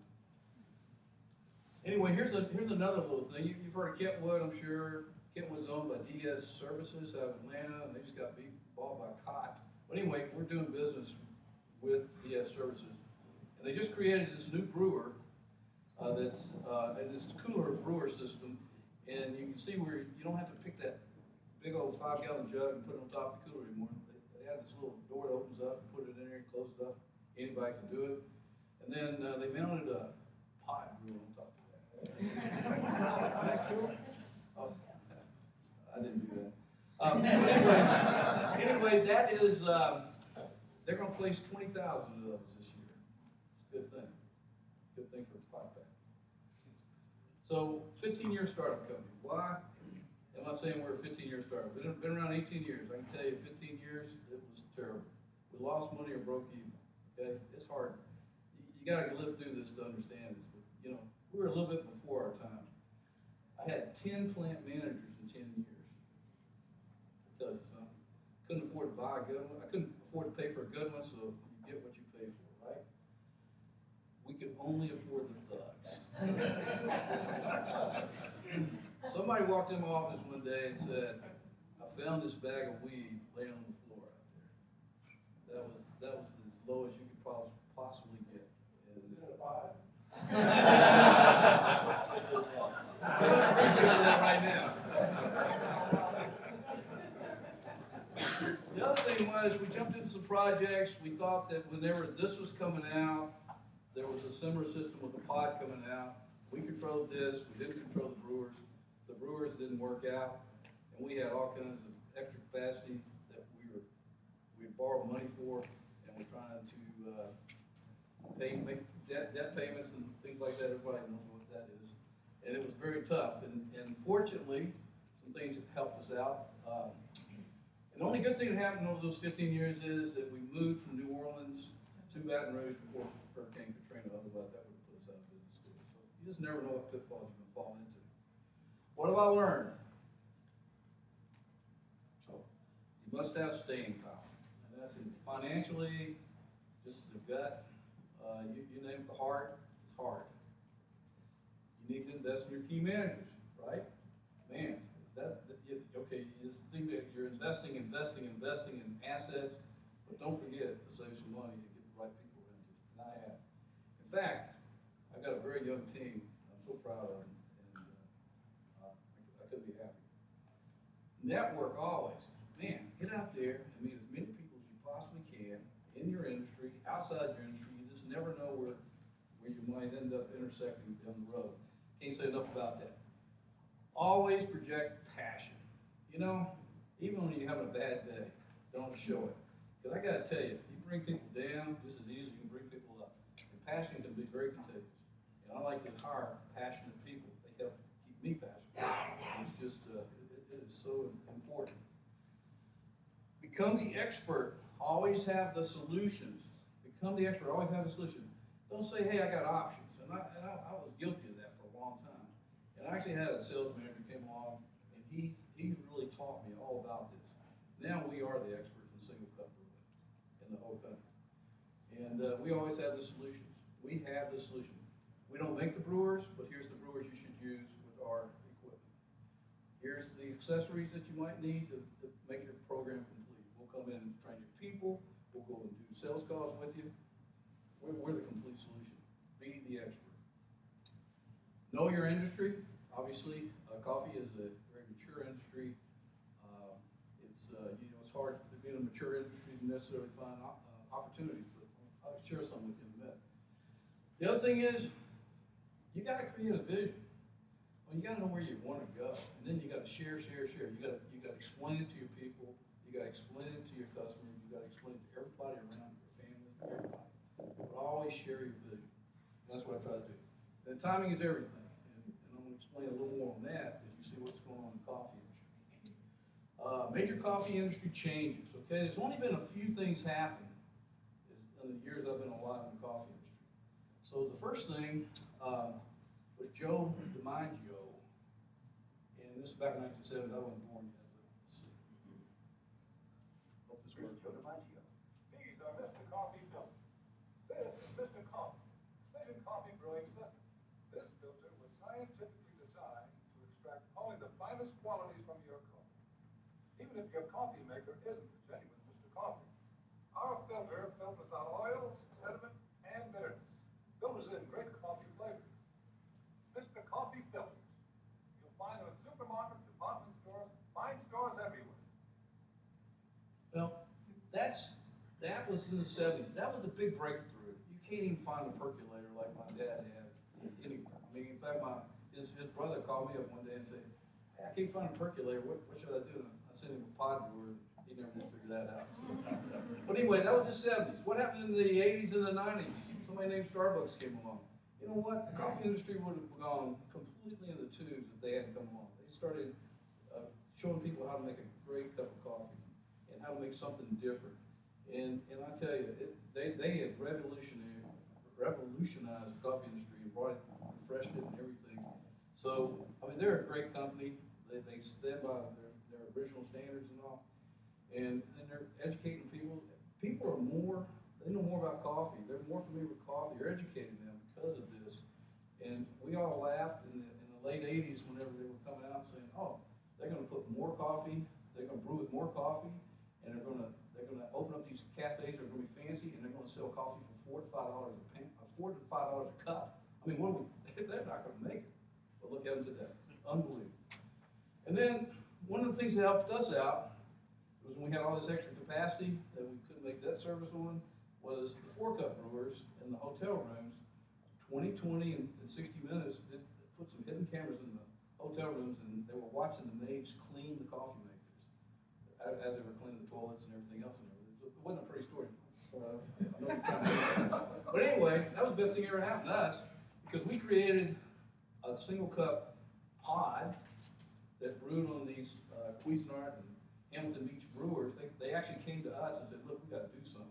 anyway, here's another little thing. You've heard of Kentwood, I'm sure. Kentwood's owned by DS Services out of Atlanta, and they just got bought by Cott. But anyway, we're doing business with DS Services. And they just created this new brewer that's and this cooler brewer system. And you can see where you don't have to pick that big old 5-gallon jug and put it on top of the cooler anymore. They have this little door that opens up, and put it in there and close it up. Anybody can do it. And then they mounted a pot brewer on top of that. Oh, I didn't do that. Anyway, that is, they're gonna place 20,000 of those this year. It's a good thing. Good thing for the pot pack. So, 15-year startup company. Why am I saying we're a 15-year startup? Been around 18 years. I can tell you 15 years, it was terrible. We lost money or broke even, okay? It's hard. You gotta live through this to understand this. But, you know, we were a little bit before our time. I had 10 plant managers in 10 years. I'll tell you something. Couldn't afford to buy a good one. I couldn't afford to pay for a good one, so you get what you pay for, right? We could only afford the thugs. Somebody walked in my office one day and said, I found this bag of weed laying on the floor out there. That was as low as you could possibly get. Is it a five? Let's research that right now. The other thing was, we jumped into some projects. We thought that whenever this was coming out, there was a similar system with the pod coming out. We controlled this. We didn't control the brewers. The brewers didn't work out, and we had all kinds of extra capacity that we borrowed money for, and we're trying to make debt payments and things like that. Everybody knows what that is, and it was very tough. And fortunately, some things have helped us out. And the only good thing that happened over those 15 years is that we moved from New Orleans to Baton Rouge before Hurricane Katrina. Otherwise, that would have put us out of business too. So you just never know what pitfalls you're going to fall into. What have I learned? So you must have staying power, and that's financially, just the gut. You name it, the heart. It's hard. You need to invest in your key managers, right? Man, okay, you just think that you're investing in assets, but don't forget to save some money and get the right people around you. And I have. In fact, I've got a very young team. I'm so proud of them, and I couldn't be happier. Network always. Man, get out there and meet as many people as you possibly can in your industry, outside your industry. You just never know where you might end up intersecting down the road. Can't say enough about that. Always project passion. You know, even when you're having a bad day, don't show it. Because I got to tell you, you bring people down just as easy as you can bring people up. And passion can be very contagious. And I like to hire passionate people. They help keep me passionate. It's just, it is so important. Become the expert. Always have the solutions. Become the expert. Always have the solution. Don't say, hey, I got options. And I was guilty of that for a long time. And I actually had a sales manager who came along, and he really taught me all about this. Now we are the experts in single cup brewing in the whole country. And we always have the solutions. We have the solution. We don't make the brewers, but here's the brewers you should use with our equipment. Here's the accessories that you might need to make your program complete. We'll come in and train your people. We'll go and do sales calls with you. We're the complete solution. Be the expert. Know your industry. Obviously, coffee is a very mature industry. It's hard to be in a mature industry to necessarily find opportunities, but I'll share some with you in a minute. The other thing is, you got to create a vision. Well, you got to know where you want to go, and then you got to share. You got to explain it to your people. You got to explain it to your customers. You got to explain it to everybody around your family, everybody. But always share your vision. And that's what I try to do. And timing is everything. I'm going to explain a little more on that as you see what's going on in the coffee industry. Major coffee industry changes, okay? There's only been a few things happen in the years I've been alive in the coffee industry. So the first thing was Joe DiMaggio, and this is back in 1970. I wasn't born yet, but let's see. Hope this works. Joe DiMaggio. These are Mr. Coffee filters. This is Mr. Coffee, State Coffee Brewing System. This filter was scientifically designed to extract only the finest qualities from even if your coffee maker isn't genuine Mr. Coffee. Our filter filters out oils, sediment, and bitterness. Filters in great coffee flavors. Mr. Coffee Filters. You'll find them at supermarkets, department stores, fine stores everywhere. Well, that was in the '70s. That was the big breakthrough. You can't even find a percolator like my dad had anywhere. I mean, in fact, his brother called me up one day and said, "Hey, I can't find a percolator. What should I do?" And I sent him a pod brewer. He never did figure that out. So. But anyway, that was the '70s. What happened in the '80s and the '90s? Somebody named Starbucks came along. You know what? The coffee industry would have gone completely in the tubes if they hadn't come along. They started showing people how to make a great cup of coffee and how to make something different. And I tell you, they have revolutionized the coffee industry and brought it, refreshed it and everything. So, I mean, they're a great company. They stand by their original standards and all. And they're educating people. People are they know more about coffee. They're more familiar with coffee. They're educating them because of this. And we all laughed in the late '80s whenever they were coming out saying, "Oh, they're going to put more coffee. They're going to brew with more coffee, and they're going to open up these cafes. They're going to be fancy, and they're going to sell coffee for $4 to $5 $4 to $5 a cup." I mean, they're not going to make it. But look at them today. Unbelievable. And then one of the things that helped us out was when we had all this extra capacity that we couldn't make debt service on, was the 4-cup brewers in the hotel rooms, 20 and 60 minutes, put some hidden cameras in the hotel rooms, and they were watching the maids clean the coffee makers as they were cleaning the toilets and everything else in there. It wasn't a pretty story. I know you're trying to but anyway, that was the best thing that ever happened to us, because we created a single cup pod that brewed on these Cuisinart and Hamilton Beach brewers. They actually came to us and said, "Look, we got to do something.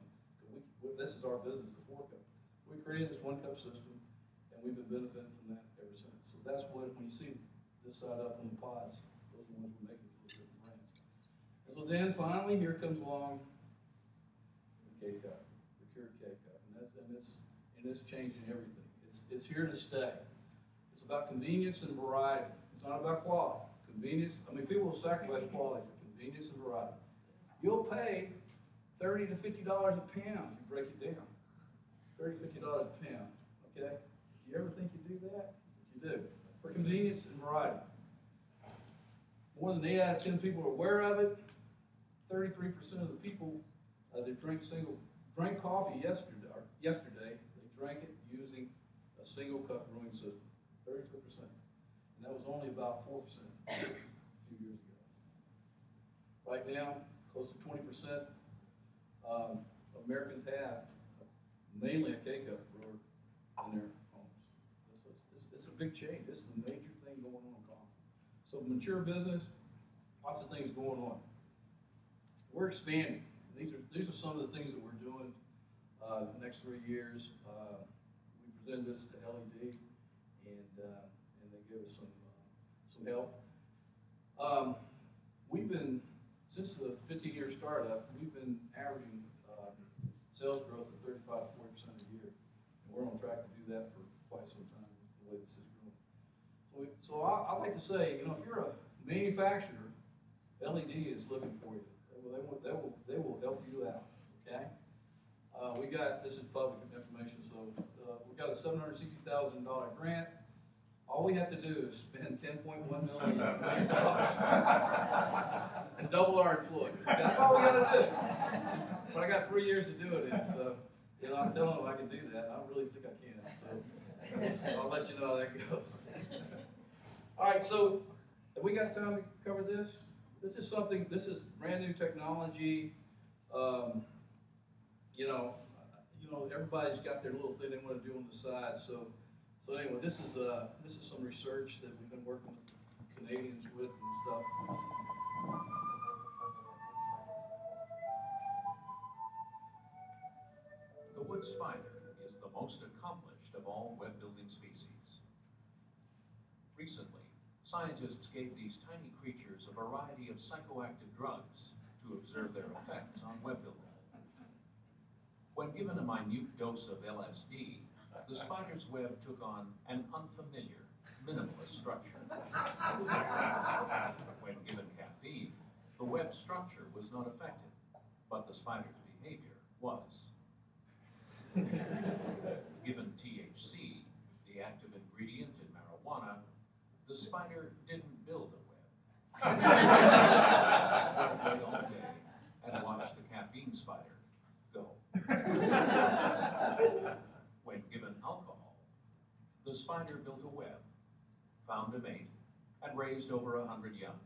This is our business, the 4-cup." We created this 1-cup system, and we've been benefiting from that ever since. So that's when you see this side up on the pods, those are the ones we're making for the different brands. And so then finally, here comes along the K-Cup, the cured K-Cup, and it's changing everything. It's here to stay. It's about convenience and variety. It's not about quality. Convenience. I mean, people will sacrifice quality for convenience and variety. You'll pay $30 to $50 a pound if you break it down. $30 to $50 a pound. Okay? Do you ever think you do that? You do. For convenience and variety. More than 8 out of 10 people are aware of it. 33% of the people that drank coffee yesterday, they drank it using a single cup brewing system. 33%. And that was only about 4% a few years ago. Right now, close to 20% Americans have mainly a K-Cup brewer in their homes. It's a big change. This is a major thing going on in coffee. So mature business, lots of things going on. We're expanding. These are some of the things that we're doing the next 3 years. We presented this to LED, and they gave us some help. We've been, since the 15-year startup, we've been averaging sales growth of 35 to 40% a year. And we're on track to do that for quite some time, the way this is growing. So I like to say, if you're a manufacturer, LED is looking for you. They will help you out, okay? This is public information, so we got a $760,000 grant. All we have to do is spend $10.1 million and double our employees. Okay? That's all we got to do. But I got 3 years to do it in, so I'm telling them I can do that. I really think I can. So I'll let you know how that goes. All right, so have we got time to cover this? This is brand new technology. Everybody's got their little thing they want to do on the side. So anyway, this is some research that we've been working with Canadians with and stuff. The wood spider is the most accomplished of all web building species. Recently, scientists gave these tiny creatures a variety of psychoactive drugs to observe their effects on web building. When given a minute dose of LSD, the spider's web took on an unfamiliar, minimalist structure. When given caffeine, The web structure was not affected, but the spider's behavior was. Given THC, the active ingredient in marijuana, the spider didn't build a web. Worked all day and watched the caffeine spider go. When given alcohol, the spider built a web, found a mate, and raised over 100 young.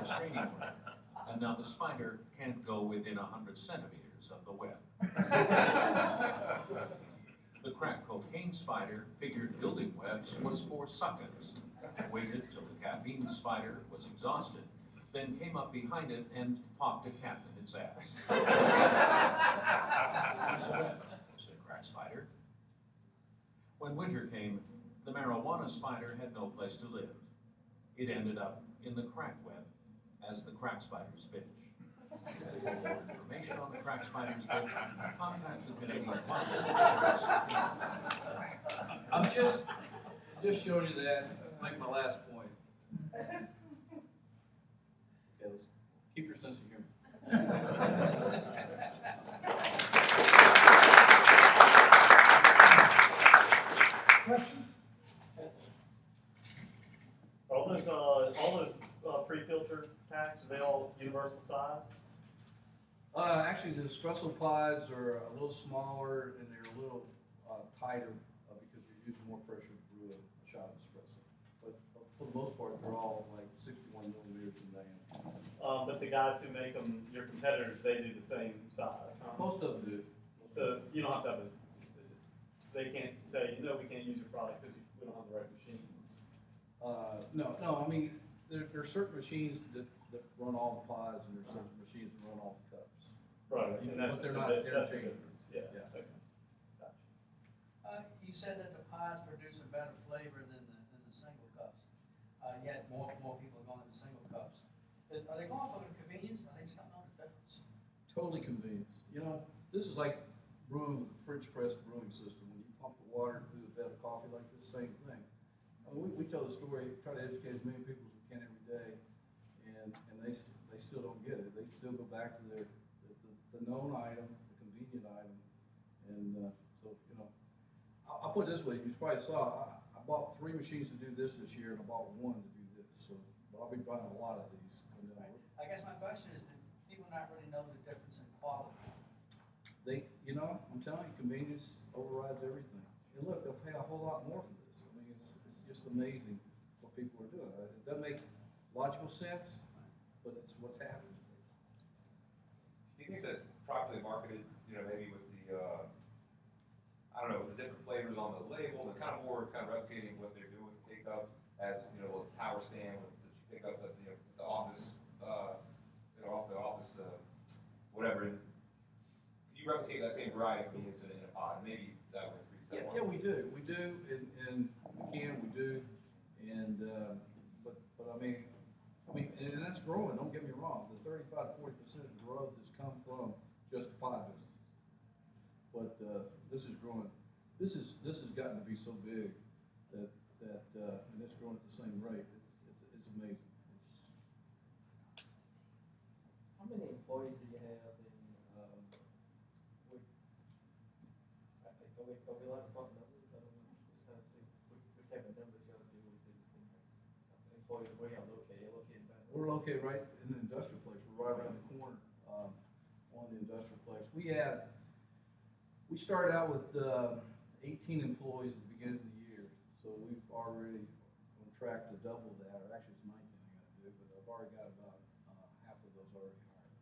Restraining order. And now the spider can't go within 100 centimeters of the web. The crack cocaine spider figured building webs was for suckers, waited till the caffeine spider was exhausted, then came up behind it and popped a cap in its ass. Here's a web, Mr. Crack Spider. When winter came, the marijuana spider had no place to live. It ended up in the crack web as the crack spider's bitch. For more information on the crack spider's bitch, contact the Canadian Police. I'm just showing you that, make my last point. Okay, let's keep your sense of humor. Questions? All those pre-filtered packs, are they all universal size? Actually, the espresso pods are a little smaller and they're a little tighter because you're using more pressure to brew a shot of espresso. But for the most part, they're all like 61 millimeters in diameter. But the guys who make them, your competitors, they do the same size, huh? Most of them do. So you don't have to have they can't tell you, no, we can't use your product because we don't have the right machines. No, I mean, there are certain machines that run all the pods and there's certain machines that run all the cups. Right, and that's but they're the not that's the interchangeable. difference, yeah. Okay. Gotcha. You said that the pods produce a better flavor than the single cups. Yet more people are going to the single cups. Are they going for the convenience? Are they just not knowing the difference? Totally convenience. You know, this is like brewing with a French press brewing system. When you pump the water through a bed of coffee like this, same thing. I mean, we tell the story, try to educate as many people as we can every day, and they still don't get it. They still go back to the known item, the convenient item, and so, you know, I'll put it this way, you probably saw, I bought 3 machines to do this year, and I bought 1 to do this, so I'll be buying a lot of these. I guess my question is, do people not really know the difference in quality? You know, I'm telling you, convenience overrides everything. And look, they'll pay a whole lot more for this. I mean, it's just amazing what people are doing. It doesn't make logical sense, but it's what's happening. Do you think that properly marketed, you know, maybe with the, I don't know, with the different flavors on the label, and kind of replicating what they're doing, pick up as, you know, a power stand that you pick up at the office, you know, off the office, whatever. And can you replicate that same variety of convenience in a pod? Maybe that would increase that. Yeah, we do, and we do, and but I mean, and that's growing. Don't get me wrong. The 35 to 40% growth has come from just the pod business, but this is growing. This has gotten to be so big that and it's growing at the same rate. It's amazing. How many employees do you have in? Are we allowed to talk numbers? I don't know. Just kind of see what type of numbers you have to do with the employees. Where y'all located? You're located in Baton Rouge? We're located right in the industrial place. We're right around the corner on the industrial place. We started out with 18 employees at the beginning of the year, so we've already on track to double that, or actually it's 19 I got to do, but I've already got about half of those already hired.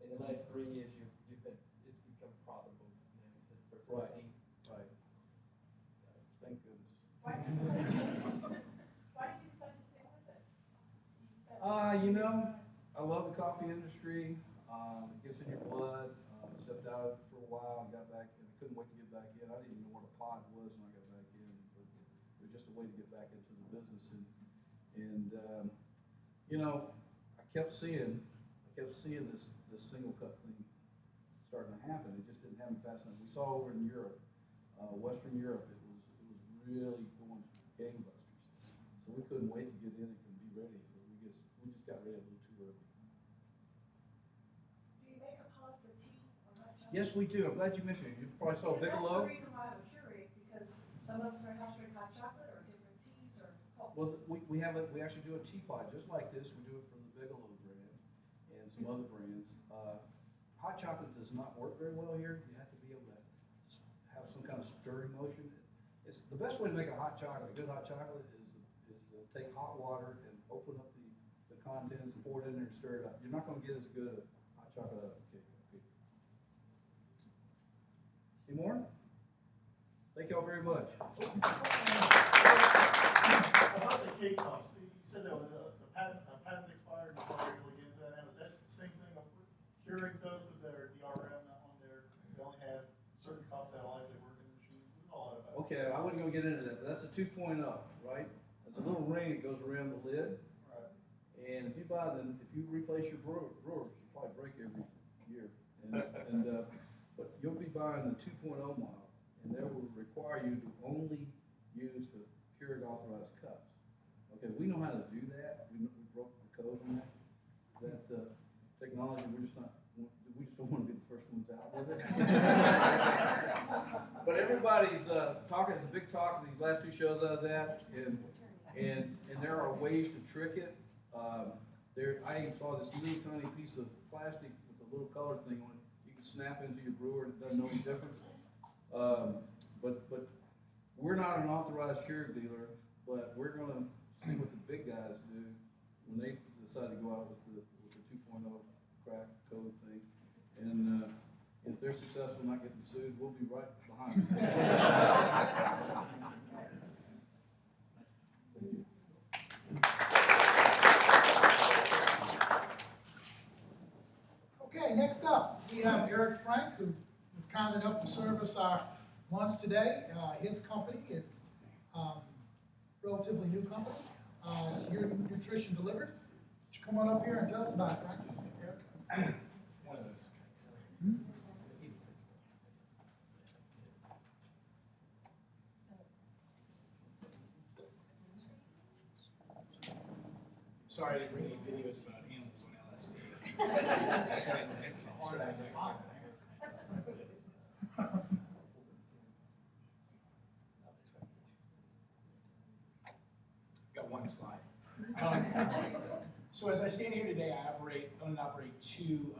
In the last 3 years, it's become profitable. You know, you said the first Right. 15. Right. Thank goodness. Why did you decide to stay with it? You know, I love the coffee industry. It gets in your blood. I stepped out of it for a while and got back, and I couldn't wait to get back in. I didn't even know what a pod was when I got back in, but it was just a way to get back into the business. And you know, I kept seeing this single cup thing starting to happen. It just didn't happen fast enough. We saw over in Europe, Western Europe, it was really going gangbusters. So we couldn't wait to get in it and be ready. But we just got ready a little too Yes, we do. I'm glad you mentioned it. You probably saw That's the Bigelow. reason why I have a Keurig, because some of us are house drink hot chocolate or different teas or coffee. Well, we actually do a teapot just like this. We do it from the Bigelow brand and some other brands. Hot chocolate does not work very well here. You have to be able to have some kind of stirring motion. It's the best way to make a hot chocolate, a good hot chocolate, is to take hot water and open up the contents and pour it in there and stir it up. You're not going to get as good a hot chocolate out of a cake. Any more? Thank y'all very much. About the cake tops, you said that was the patent expired, and you're able to get into that now. Is that the same thing that Keurig does with their DRM on there? They only have certain cups that will actually work in the machine. What's all that about? Okay, I wasn't going to get into that, but that's a 2.0, right? There's a little ring that goes around the lid. Right. And if you replace your brewers, you probably break every year. But you'll be buying the 2.0 model, and they will require you to only use the Keurig authorized cups. Okay, we know how to do that. We broke the code on that technology. We just don't want to be the first ones out with it. But everybody's talking. It's a big talk these last two shows I was at, and there are ways to trick it. I even saw this little tiny piece of plastic with a little color thing on it. You can snap into your brewer and it doesn't know any difference. But we're not an authorized Keurig dealer, but we're going to see what the big guys do when they decide to go out with the 2.0 crack code thing. And if they're successful not getting sued, we'll be right behind them. Okay, next up, we have Eric Frank, who was kind enough to serve us our lunch today. His company is relatively new company. It's Your Nutrition Delivered. Would you come on up here and tell us about it, Frank? Eric? Sorry I didn't bring any videos about animals on LSD. Got one slide. So as I stand here today, I own and operate two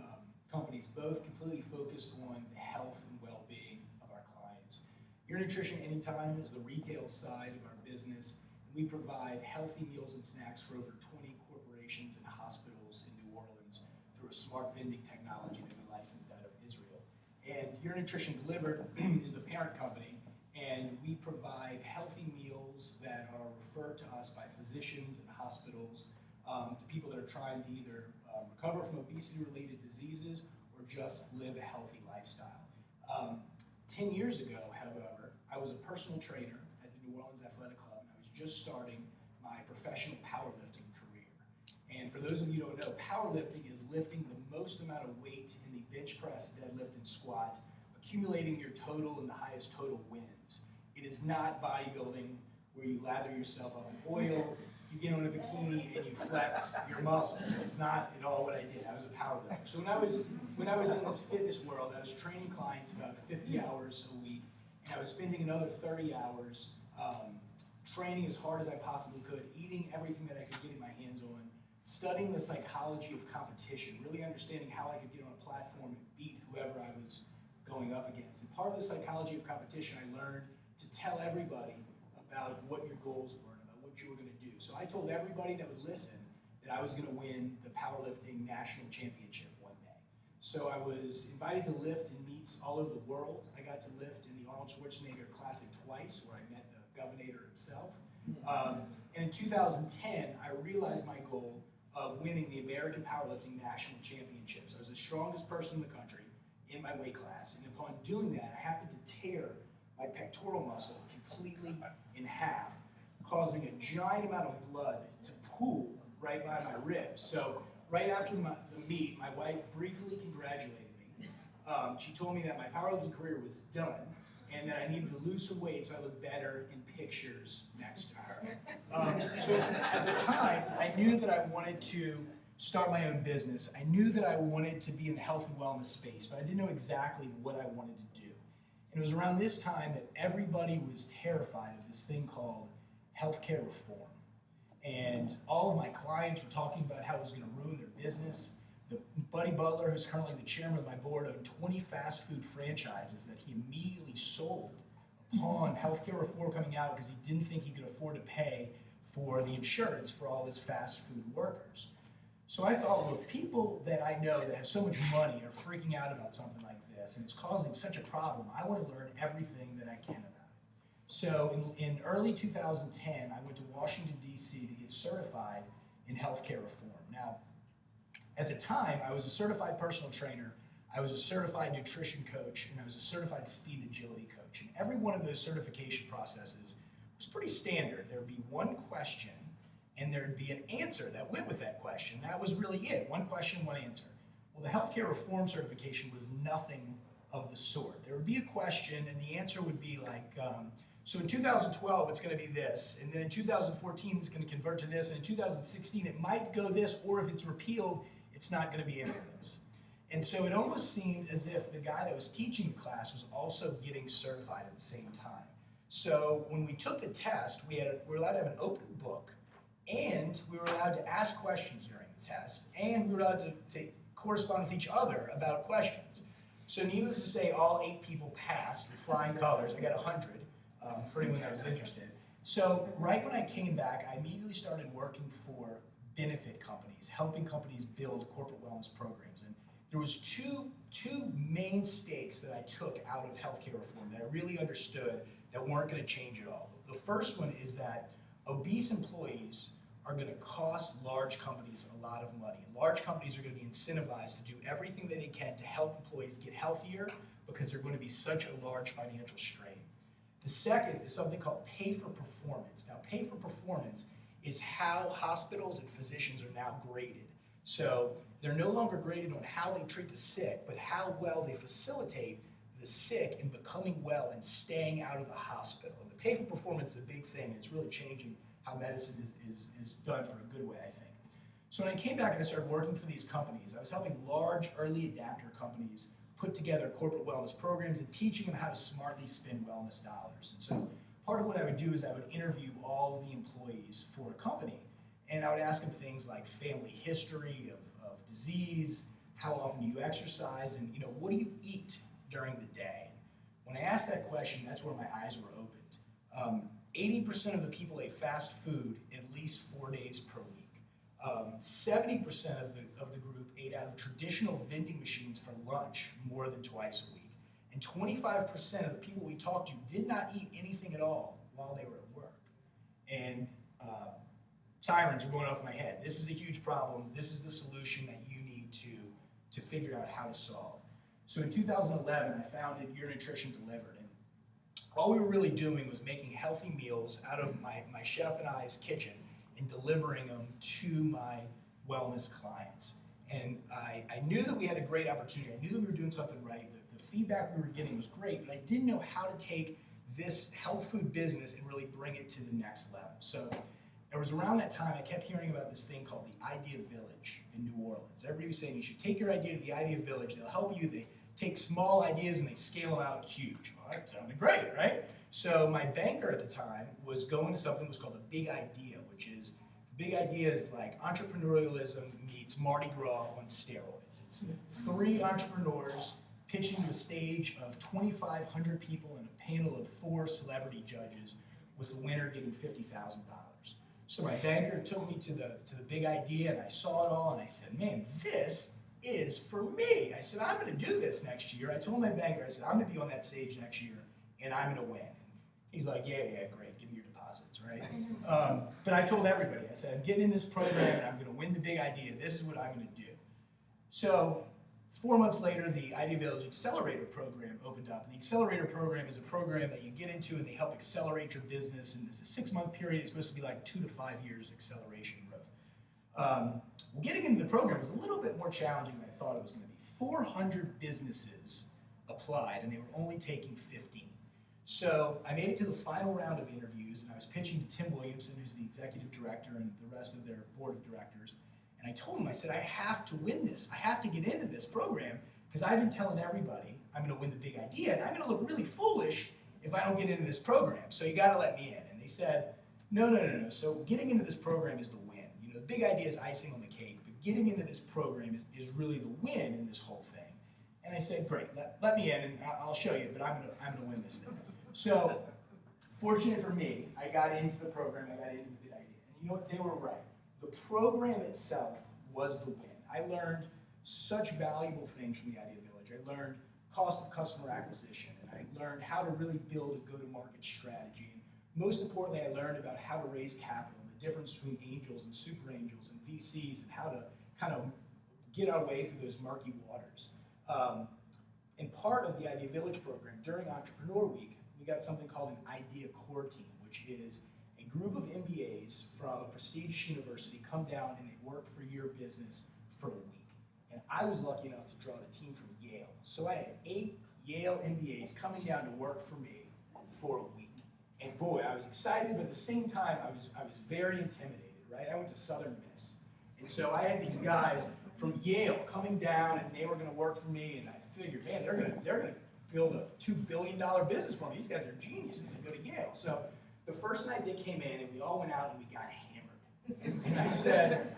companies, both completely focused on the health and well-being of our clients. Your Nutrition Anytime is the retail side of our business. We provide healthy meals and snacks for over 20 corporations and hospitals in New Orleans through a smart vending technology that we licensed out of Israel. And Your Nutrition Delivered is the parent company, and we provide healthy meals that are referred to us by physicians and hospitals to people that are trying to either recover from obesity-related diseases or just live a healthy lifestyle. 10 years ago, however, I was a personal trainer at the New Orleans Athletic Club, and I was just starting my professional powerlifting career. And for those of you who don't know, powerlifting is lifting the most amount of weight in the bench press, deadlift, and squat, accumulating your total and the highest total wins. It is not bodybuilding where you lather yourself up in oil, you get on a bikini and you flex your muscles. That's not at all what I did. I was a powerlifter. So when I was in this fitness world, I was training clients about 50 hours a week, and I was spending another 30 hours training as hard as I possibly could, eating everything that I could get my hands on, studying the psychology of competition, really understanding how I could get on a platform and beat whoever I was going up against. And part of the psychology of competition, I learned to tell everybody about what your goals were and about what you were going to do. So I told everybody that would listen that I was going to win the powerlifting national championship one day. So I was invited to lift in meets all over the world. I got to lift in the Arnold Schwarzenegger Classic twice, where I met the governor himself. And in 2010, I realized my goal of winning the American Powerlifting National Championships. I was the strongest person in the country in my weight class, and upon doing that, I happened to tear my pectoral muscle completely in half, causing a giant amount of blood to pool right by my ribs. So right after the meet, my wife briefly congratulated me. She told me that my powerlifting career was done and that I needed to lose some weight so I looked better in pictures next to her. So at the time, I knew that I wanted to start my own business. I knew that I wanted to be in the health and wellness space, but I didn't know exactly what I wanted to do. And it was around this time that everybody was terrified of this thing called healthcare reform. And all of my clients were talking about how it was going to ruin their business. Buddy Butler, who's currently the chairman of my board, owned 20 fast food franchises that he immediately sold upon healthcare reform coming out because he didn't think he could afford to pay for the insurance for all his fast food workers. So I thought, well, if people that I know that have so much money are freaking out about something like this and it's causing such a problem, I want to learn everything that I can about it. So in early 2010, I went to Washington, D.C. to get certified in healthcare reform. Now, at the time, I was a certified personal trainer, I was a certified nutrition coach, and I was a certified speed agility coach. And every one of those certification processes was pretty standard. There would be one question, and there would be an answer that went with that question. That was really it. One question, one answer. Well, the healthcare reform certification was nothing of the sort. There would be a question, and the answer would be like, so in 2012, it's going to be this, and then in 2014, it's going to convert to this, and in 2016, it might go this, or if it's repealed, it's not going to be any of this. And so it almost seemed as if the guy that was teaching the class was also getting certified at the same time. So when we took the test, we were allowed to have an open book, and we were allowed to ask questions during the test, and we were allowed to correspond with each other about questions. So needless to say, all 8 people passed with flying colors. I got 100 for anyone that was interested. So right when I came back, I immediately started working for benefit companies, helping companies build corporate wellness programs. And there was two main stakes that I took out of healthcare reform that I really understood that weren't going to change at all. The first one is that obese employees are going to cost large companies a lot of money. And large companies are going to be incentivized to do everything that they can to help employees get healthier because they're going to be such a large financial strain. The second is something called pay for performance. Now, pay for performance is how hospitals and physicians are now graded. So they're no longer graded on how they treat the sick, but how well they facilitate the sick in becoming well and staying out of the hospital. And the pay for performance is a big thing, and it's really changing how medicine is done for a good way, I think. So when I came back and I started working for these companies, I was helping large early adapter companies put together corporate wellness programs and teaching them how to smartly spend wellness dollars. And so part of what I would do is I would interview all the employees for a company, and I would ask them things like family history of disease, how often do you exercise, and what do you eat during the day? When I asked that question, that's where my eyes were opened. 80% of the people ate fast food at least 4 days per week. 70% of the group ate out of traditional vending machines for lunch more than twice a week. And 25% of the people we talked to did not eat anything at all while they were at work. And sirens are going off in my head. This is a huge problem. This is the solution that you need to figure out how to solve. So in 2011, I founded Your Nutrition Delivered. And all we were really doing was making healthy meals out of my chef and I's kitchen and delivering them to my wellness clients. And I knew that we had a great opportunity. I knew that we were doing something right. The feedback we were getting was great, but I didn't know how to take this health food business and really bring it to the next level. So it was around that time I kept hearing about this thing called the Idea Village in New Orleans. Everybody was saying you should take your idea to the Idea Village. They'll help you. They take small ideas and they scale them out huge. Well, that sounded great, right? So my banker at the time was going to something that was called the Big Idea, which is, the Big Idea is like entrepreneurialism meets Mardi Gras on steroids. It's 3 entrepreneurs pitching to a stage of 2,500 people and a panel of 4 celebrity judges, with the winner getting $50,000. So my banker took me to the Big Idea, and I saw it all, and I said, man, this is for me. I said, I'm going to do this next year. I told my banker, I said, I'm going to be on that stage next year, and I'm going to win. He's like, yeah, great, give me your deposits, right? But I told everybody, I said, I'm getting in this program, and I'm going to win the Big Idea. This is what I'm going to do. So 4 months later, the Idea Village Accelerator Program opened up. And the Accelerator Program is a program that you get into and they help accelerate your business. And it's a 6-month period. It's supposed to be like 2 to 5 years acceleration growth. Well, getting into the program was a little bit more challenging than I thought it was going to be. 400 businesses applied and they were only taking 15. So I made it to the final round of interviews and I was pitching to Tim Williamson, who's the executive director, and the rest of their board of directors. And I told him, I said, I have to win this. I have to get into this program because I've been telling everybody I'm going to win the big idea, and I'm going to look really foolish if I don't get into this program. So you got to let me in. And they said, no. So getting into this program is the win. You know, the big idea is icing on the cake, but getting into this program is really the win in this whole thing. And I said, great, let me in, and I'll show you, but I'm gonna win this thing. So, fortunate for me, I got into the program, I got into the big idea. And you know what, they were right. The program itself was the win. I learned such valuable things from the Idea Village. I learned cost of customer acquisition, and I learned how to really build a go-to-market strategy. And most importantly, I learned about how to raise capital, the difference between angels and super angels and VCs, and how to kind of get our way through those murky waters. And part of the Idea Village program, during Entrepreneur Week, we got something called an Idea Core Team, which is a group of MBAs from a prestigious university come down and they work for your business for a week. And I was lucky enough to draw the team from Yale. So I had 8 Yale MBAs coming down to work for me for a week. And boy, I was excited, but at the same time, I was very intimidated, right? I went to Southern Miss. And so I had these guys from Yale coming down, and they were going to work for me, and I figured, man, they're going to build a $2 billion business for me. These guys are geniuses. They go to Yale. So the first night they came in, and we all went out and we got hammered. And I said,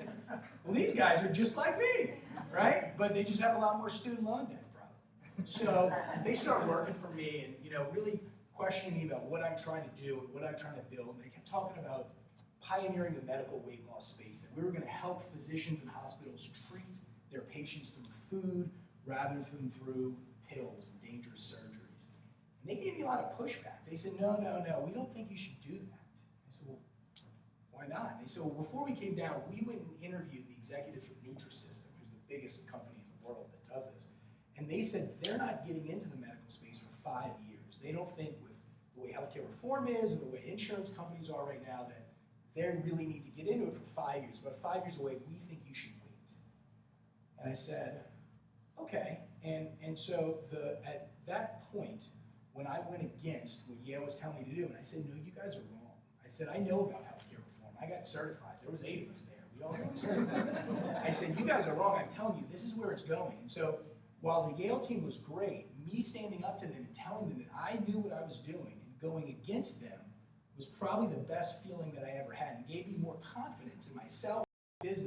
well, these guys are just like me, right? But they just have a lot more student loan debt problem. So they start working for me, and really questioning me about what I'm trying to do and what I'm trying to build. And they kept talking about pioneering the medical weight loss space, that we were going to help physicians and hospitals treat their patients through food rather than through pills and dangerous surgeries. And they gave me a lot of pushback. They said, no, we don't think you should do that. I said, well, why not? And they said, well, before we came down, we went and interviewed the executives from Nutrisystem, who's the biggest company in the world that does this. And they said they're not getting into the medical space for 5 years. They don't think with the way healthcare reform is and the way insurance companies are right now that they really need to get into it for 5 years. But 5 years away, we think you should wait. And I said, okay. And so at that point, when I went against what Yale was telling me to do, and I said, no, you guys are wrong. I said, I know about healthcare reform. I got certified. There was 8 of us there. We all got certified. I said, you guys are wrong. I'm telling you, this is where it's going. And so while the Yale team was great, me standing up to them and telling them that I knew what I was doing and going against them was probably the best feeling that I ever had and gave me more confidence in myself, business.